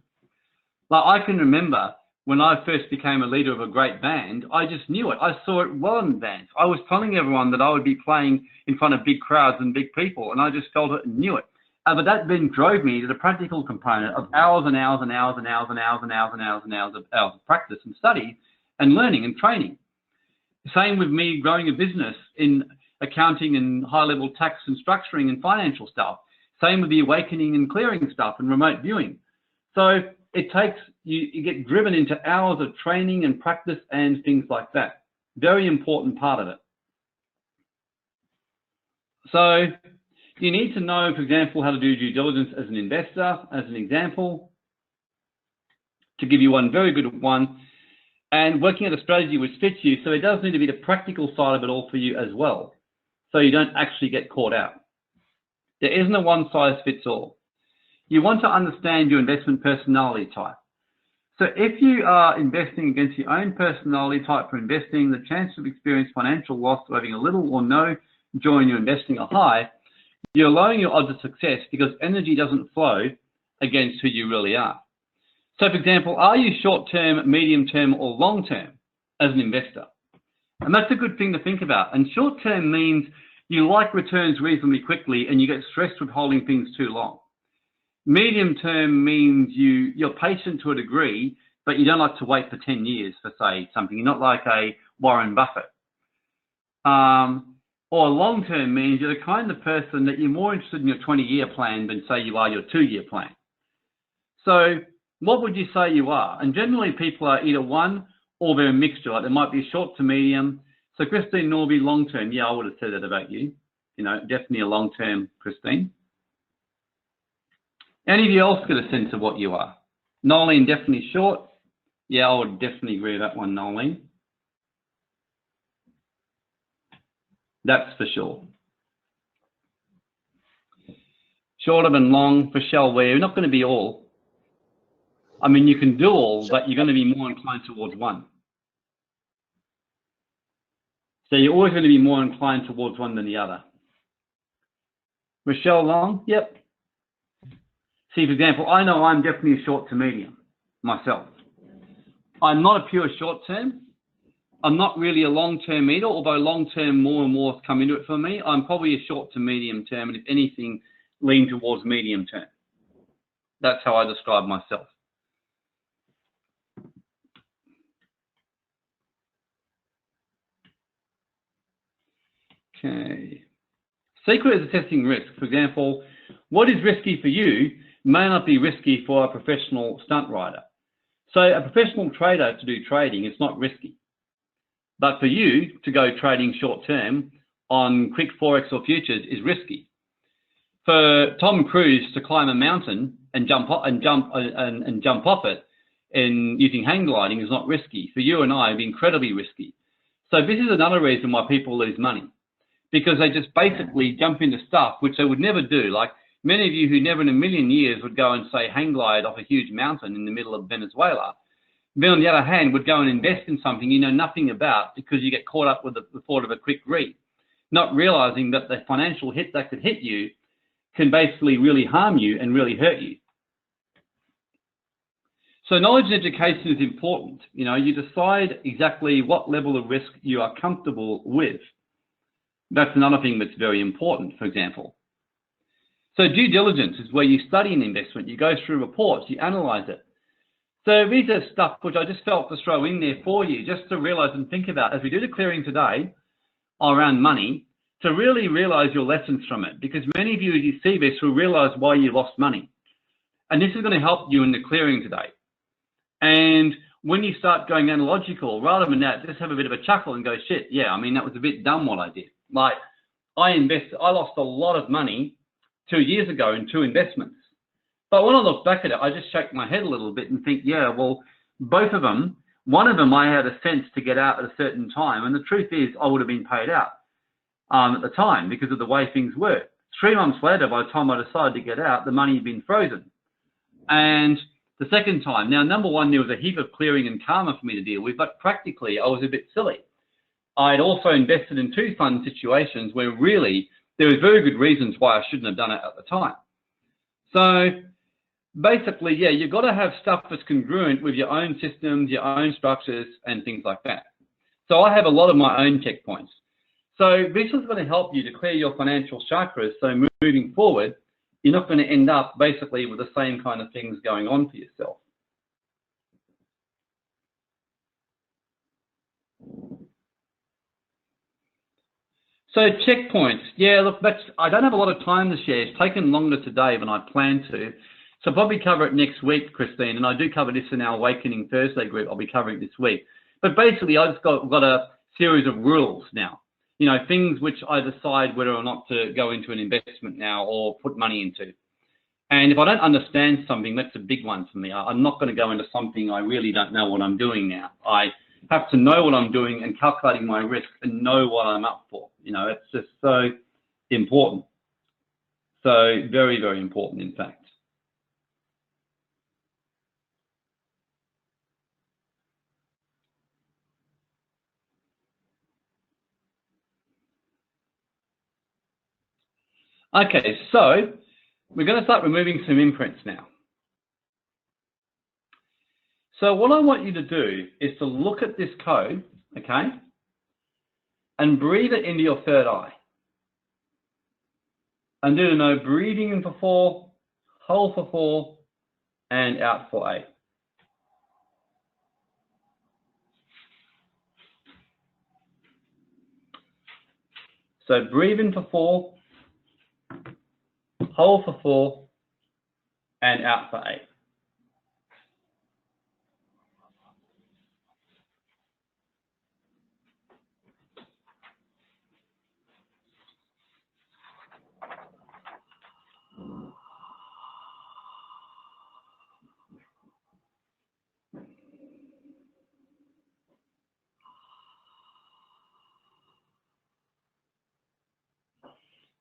Like, I can remember when I first became a leader of a great band, I just knew it. I saw it well in advance. I was telling everyone that I would be playing in front of big crowds and big people, and I just felt it and knew it. But that then drove me to the practical component of hours and hours and hours and hours and hours and hours and hours and hours of practice and study and learning and training. Same with me growing a business in accounting and high-level tax and structuring and financial stuff. Same with the awakening and clearing stuff and remote viewing. So it takes, you get driven into hours of training and practice and things like that. Very important part of it. So you need to know, for example, how to do due diligence as an investor, as an example, to give you one very good one, and working out a strategy which fits you. So it does need to be the practical side of it all for you as well, so you don't actually get caught out. There isn't a one size fits all. You want to understand your investment personality type. So if you are investing against your own personality type for investing, the chance of experiencing financial loss or having a little or no joy in your investing are high, you're lowering your odds of success because energy doesn't flow against who you really are. So for example, are you short-term, medium-term, or long-term as an investor? And that's a good thing to think about. And short-term means you like returns reasonably quickly and you get stressed with holding things too long. Medium-term means you're patient to a degree, but you don't like to wait for 10 years for, say, something. You're not like a Warren Buffett. Or long-term means you're the kind of person that you're more interested in your 20-year plan than, say, you are your 2-year plan. So what would you say you are? And generally people are either one or they're a mixture. Like, there might be short to medium. So Christine Norby, long-term. Yeah, I would have said that about you. You know, definitely a long-term, Christine. Any of you else get a sense of what you are? Nolene, definitely short. Yeah, I would definitely agree with that one, Nolene. That's for sure. Shorter than long for Shell, where you're not going to be all. I mean, you can do all, but you're going to be more inclined towards one. So you're always going to be more inclined towards one than the other. Michelle Long, yep. See, for example, I know I'm definitely a short to medium myself. I'm not a pure short term. I'm not really a long term either, although long term more and more has come into it for me. I'm probably a short to medium term, and if anything, lean towards medium term. That's how I describe myself. Okay. Secret is assessing risk. For example, what is risky for you may not be risky for a professional stunt rider. So a professional trader to do trading, it's not risky. But for you to go trading short term on quick Forex or futures is risky. For Tom Cruise to climb a mountain and jump off it and using hang gliding is not risky. For you and I, it'd be incredibly risky. So this is another reason why people lose money, because they just basically jump into stuff which they would never do. Like many of you who never in a million years would go and say hang glide off a huge mountain in the middle of Venezuela. Then on the other hand, would go and invest in something you know nothing about because you get caught up with the thought of a quick read, not realizing that the financial hit that could hit you can basically really harm you and really hurt you. So knowledge and education is important. You know, you decide exactly what level of risk you are comfortable with. That's another thing that's very important, for example. So due diligence is where you study an investment, you go through reports, you analyze it. So these are stuff which I just felt to throw in there for you, just to realize and think about as we do the clearing today around money, to really realize your lessons from it. Because many of you, as you see this, will realize why you lost money. And this is going to help you in the clearing today. And when you start going analogical, rather than that, just have a bit of a chuckle and go, shit, yeah, I mean, that was a bit dumb what I did. Like, I lost a lot of money 2 years ago in 2 investments. But when I look back at it, I just shake my head a little bit and think, yeah, well, both of them, one of them I had a sense to get out at a certain time. And the truth is I would have been paid out at the time because of the way things were. 3 months later, by the time I decided to get out, the money had been frozen. And the second time, now, number one, there was a heap of clearing and karma for me to deal with, but practically I was a bit silly. I'd also invested in 2 fund situations where really there was very good reasons why I shouldn't have done it at the time. So basically, yeah, you've got to have stuff that's congruent with your own systems, your own structures, and things like that. So I have a lot of my own checkpoints. So this is going to help you to clear your financial chakras. So moving forward, you're not going to end up basically with the same kind of things going on for yourself. So checkpoints, yeah, look, I don't have a lot of time to share. It's taken longer today than I planned to. So I'll probably cover it next week, Christine, and I do cover this in our Awakening Thursday group. I'll be covering it this week. But basically, I've got a series of rules now. You know, things which I decide whether or not to go into an investment now or put money into. And if I don't understand something, that's a big one for me. I'm not going to go into something I really don't know what I'm doing now. I have to know what I'm doing and calculating my risk and know what I'm up for. You know, it's just so important. So very, very important, in fact. Okay, so we're going to start removing some imprints now. So what I want you to do is to look at this code, okay, and breathe it into your third eye. And do no breathing in for 4, hold for 4, and out for 8. So breathe in for 4, hold for 4, and out for 8.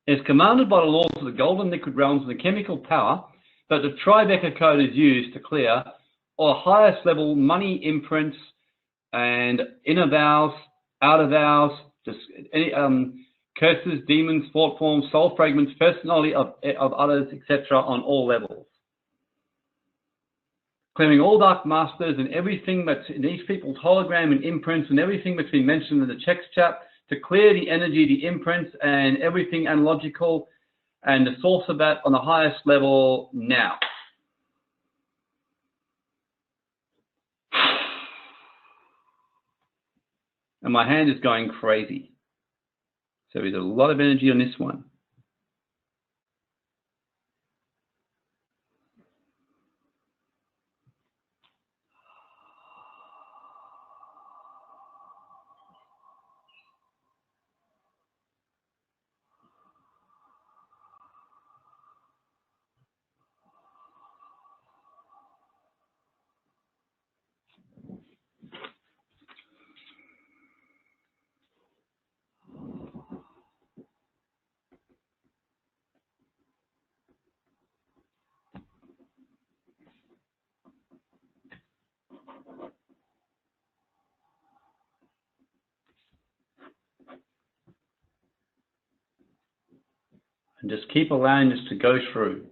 It is commanded by the laws of the golden liquid realms and the chemical power that the Tribeca code is used to clear all highest level money imprints and inner vows, outer vows, just any curses, demons, thought forms, soul fragments, personality of others, etc. on all levels. Clearing all dark masters and everything that's in these people's hologram and imprints and everything that's been mentioned in the text chat, to clear the energy, the imprints, and everything analogical, and the source of that on the highest level now. And my hand is going crazy. So there's a lot of energy on this one. And just keep allowing this to go through.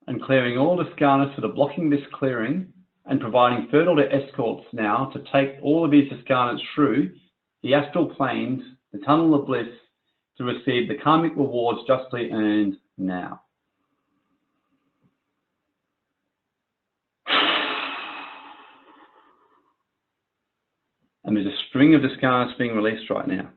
And clearing all the discarnates that are blocking this clearing and providing fertile to escorts now to take all of these discarnates through the astral planes, the tunnel of bliss, to receive the karmic rewards justly earned now. And there's a string of discarnates being released right now.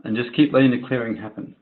And just keep letting the clearing happen.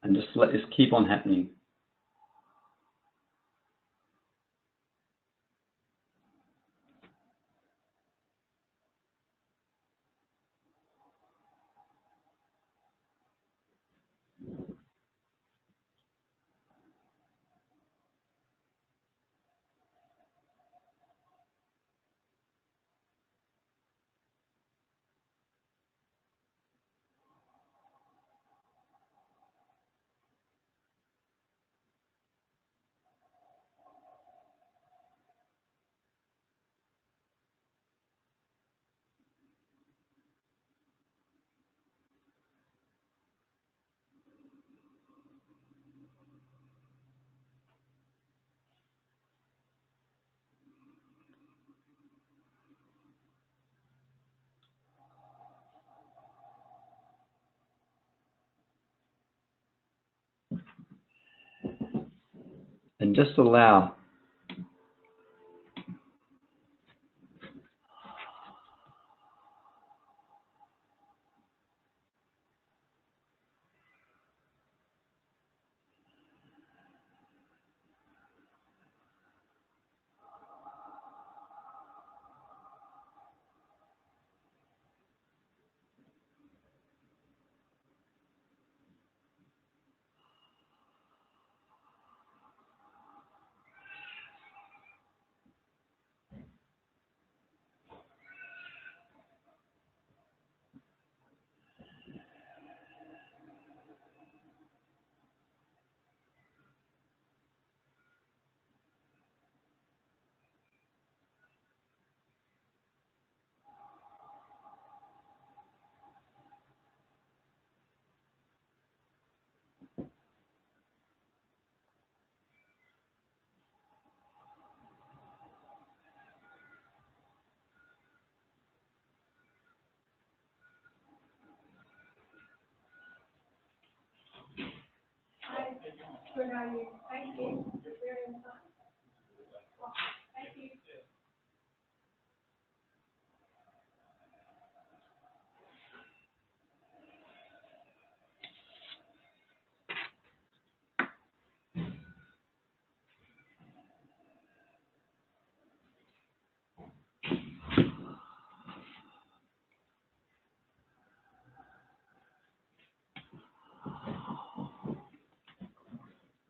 And just let this keep on happening. and just allow.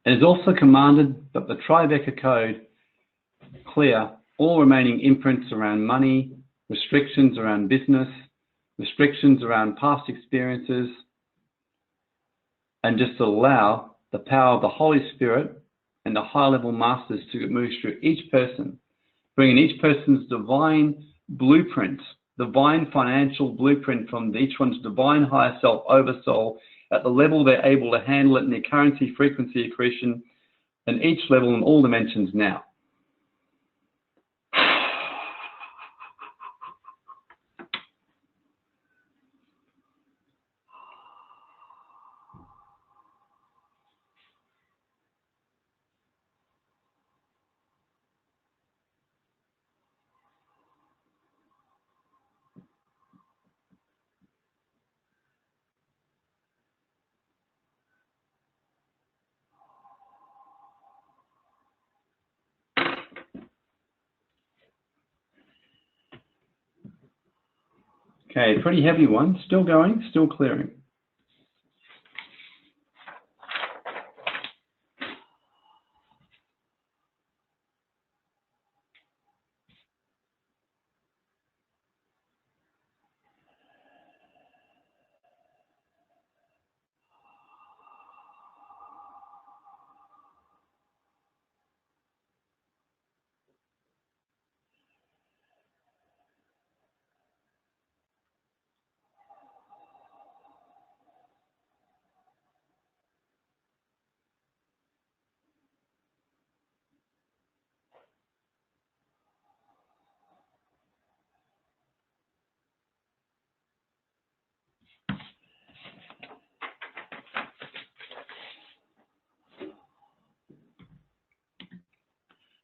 It is also commanded that the Tribeca Code clear all remaining imprints around money, restrictions around business, restrictions around past experiences, and just allow the power of the Holy Spirit and the high-level masters to move through each person, bringing each person's divine blueprint, divine financial blueprint from each one's divine higher self, oversoul, at the level they're able to handle it in their currency, frequency, accretion, and each level in all dimensions now. Okay, pretty heavy one, still going, still clearing.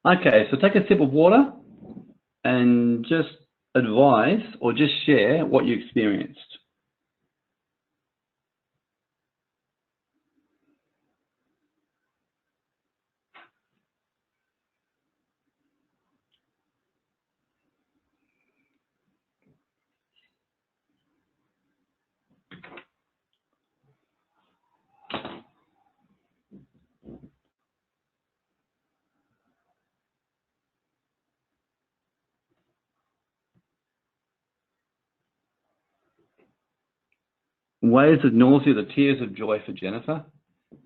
Okay, so take a sip of water and just advise or just share what you experienced. Waves of nausea, the tears of joy for Jennifer.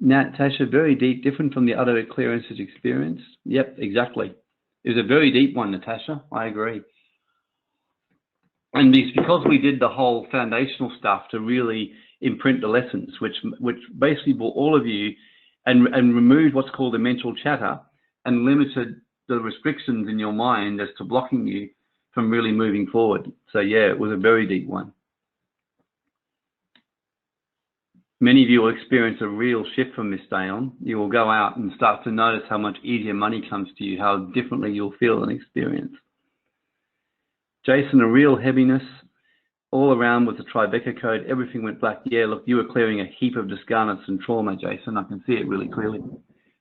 Natasha, very deep, different from the other clearances experienced. Yep, exactly. It was a very deep one, Natasha. I agree. And it's because we did the whole foundational stuff to really imprint the lessons, which basically brought all of you and removed what's called the mental chatter and limited the restrictions in your mind as to blocking you from really moving forward. So yeah, it was a very deep one. Many of you will experience a real shift from this day on. You will go out and start to notice how much easier money comes to you, how differently you'll feel and experience. Jason, a real heaviness all around with the Tribeca code. Everything went black. Yeah, look, you were clearing a heap of discarnates and trauma, Jason. I can see it really clearly.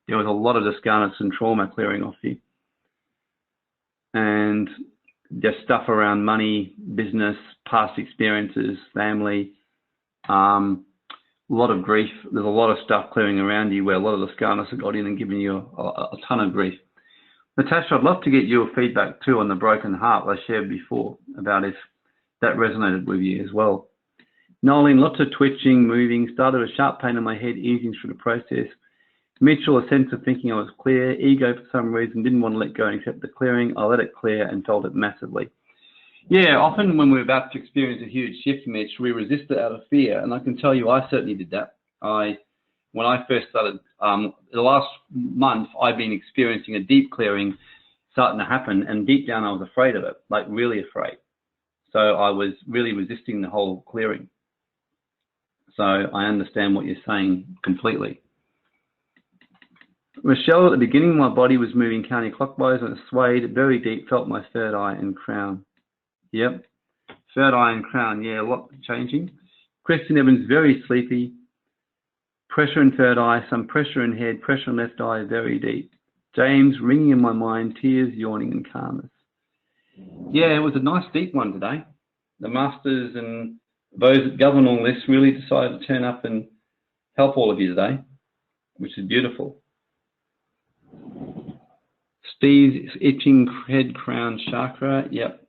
There was a lot of discarnates and trauma clearing off you. And just stuff around money, business, past experiences, family, a lot of grief. There's a lot of stuff clearing around you where a lot of the discarnates have got in and given you a ton of grief. Natasha, I'd love to get your feedback too on the broken heart I shared before about if that resonated with you as well. Noeline, lots of twitching, moving, started a sharp pain in my head, easing through the process. Mitchell, a sense of thinking I was clear. Ego, for some reason, didn't want to let go and accept the clearing. I let it clear and felt it massively. Yeah, often when we're about to experience a huge shift, Mitch, we resist it out of fear. And I can tell you, I certainly did that. When I first started, the last month, I've been experiencing a deep clearing starting to happen. And deep down, I was afraid of it, like really afraid. So I was really resisting the whole clearing. So I understand what you're saying completely. Rochelle, at the beginning, my body was moving counterclockwise and it swayed very deep, felt my third eye and crown. Yep, third eye and crown, yeah, a lot changing. Kristen Evans, very sleepy. Pressure in third eye, some pressure in head, pressure in left eye, very deep. James, ringing in my mind, tears, yawning and calmness. Yeah, it was a nice deep one today. The masters and those that govern all this really decided to turn up and help all of you today, which is beautiful. Steve's itching head crown chakra, yep.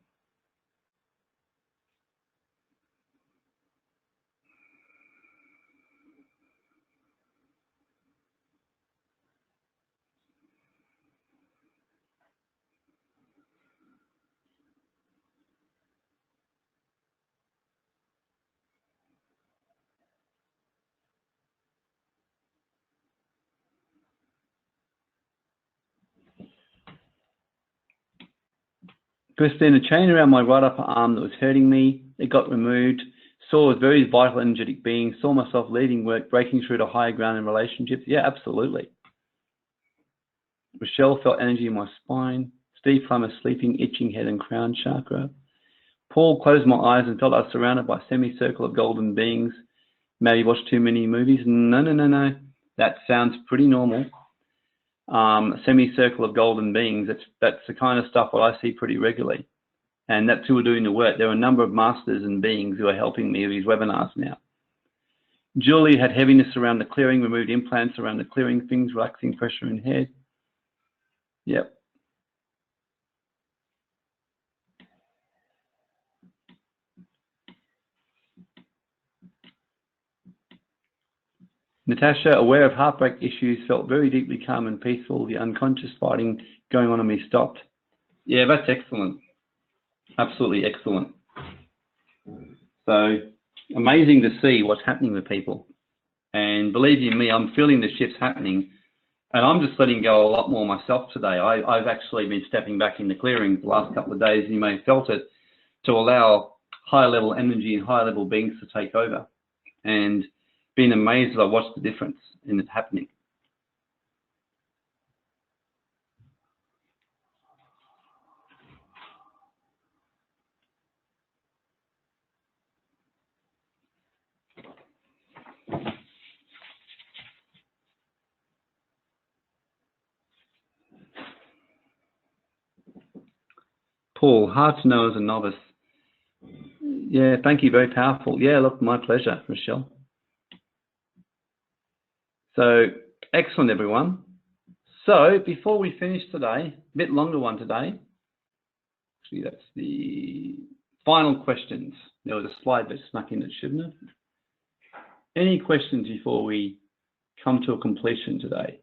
Christine, a chain around my right upper arm that was hurting me, it got removed. Saw a very vital, energetic being, saw myself leaving work, breaking through to higher ground in relationships. Yeah, absolutely. Rochelle felt energy in my spine. Steve Plummer, sleeping, itching head and crown chakra. Paul closed my eyes and felt I was surrounded by a semicircle of golden beings. Maybe watched too many movies. No. That sounds pretty normal. Semicircle of golden beings, that's the kind of stuff that I see pretty regularly. And that's who are doing the work. There are a number of masters and beings who are helping me with these webinars now. Julie had heaviness around the clearing, removed implants around the clearing things, relaxing pressure in head. Yep. Natasha, aware of heartbreak issues, felt very deeply calm and peaceful. The unconscious fighting going on in me stopped. Yeah, that's excellent. Absolutely excellent. So amazing to see what's happening with people. And believe you me, I'm feeling the shifts happening. And I'm just letting go a lot more myself today. I've actually been stepping back in the clearing the last couple of days, and you may have felt it, to allow higher level energy and higher level beings to take over. And been amazed that I watched the difference in it happening. Paul, hard to know as a novice. Yeah, thank you, very powerful. Yeah, look, my pleasure, Michelle. So, excellent, everyone. So, before we finish today, a bit longer one today, actually that's the final questions. There was a slide that snuck in, it shouldn't have. Any questions before we come to a completion today?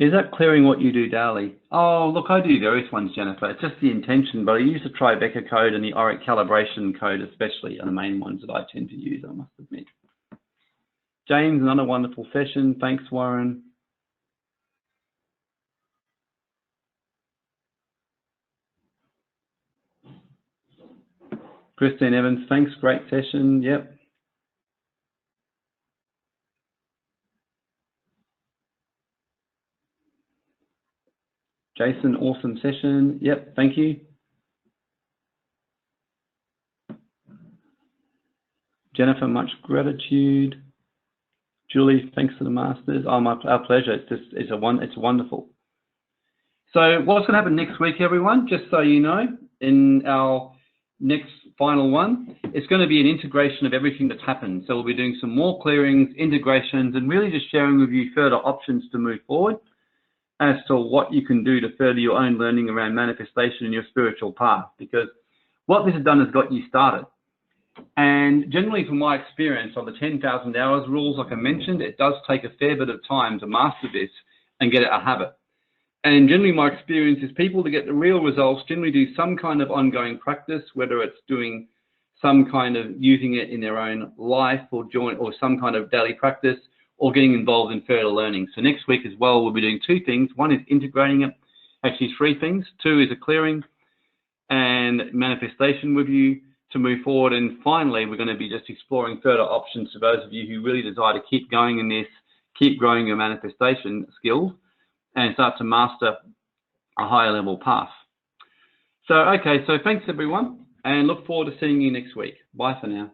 Is that clearing what you do daily? Oh, look, I do various ones, Jennifer. It's just the intention, but I use the Tribeca code and the Auric calibration code, especially, are the main ones that I tend to use, I must admit. James, another wonderful session. Thanks, Warren. Christine Evans, thanks, great session. Yep. Jason, awesome session. Yep, thank you. Jennifer, much gratitude. Julie, thanks for the masters. Oh, our pleasure. It's wonderful. So what's going to happen next week, everyone? Just so you know, in our next final one, it's going to be an integration of everything that's happened. So we'll be doing some more clearings, integrations, and really just sharing with you further options to move forward as to what you can do to further your own learning around manifestation in your spiritual path. Because what this has done is got you started. And generally, from my experience of the 10,000 hours rules, like I mentioned, it does take a fair bit of time to master this and get it a habit. And generally, my experience is people to get the real results generally do some kind of ongoing practice, whether it's doing some kind of using it in their own life or some kind of daily practice, or getting involved in further learning. So next week as well, we'll be doing two things. One is integrating it, actually three things. Two is a clearing and manifestation with you to move forward. And finally, we're going to be just exploring further options for those of you who really desire to keep going in this, keep growing your manifestation skills and start to master a higher level path. So, okay, so thanks everyone and look forward to seeing you next week. Bye for now.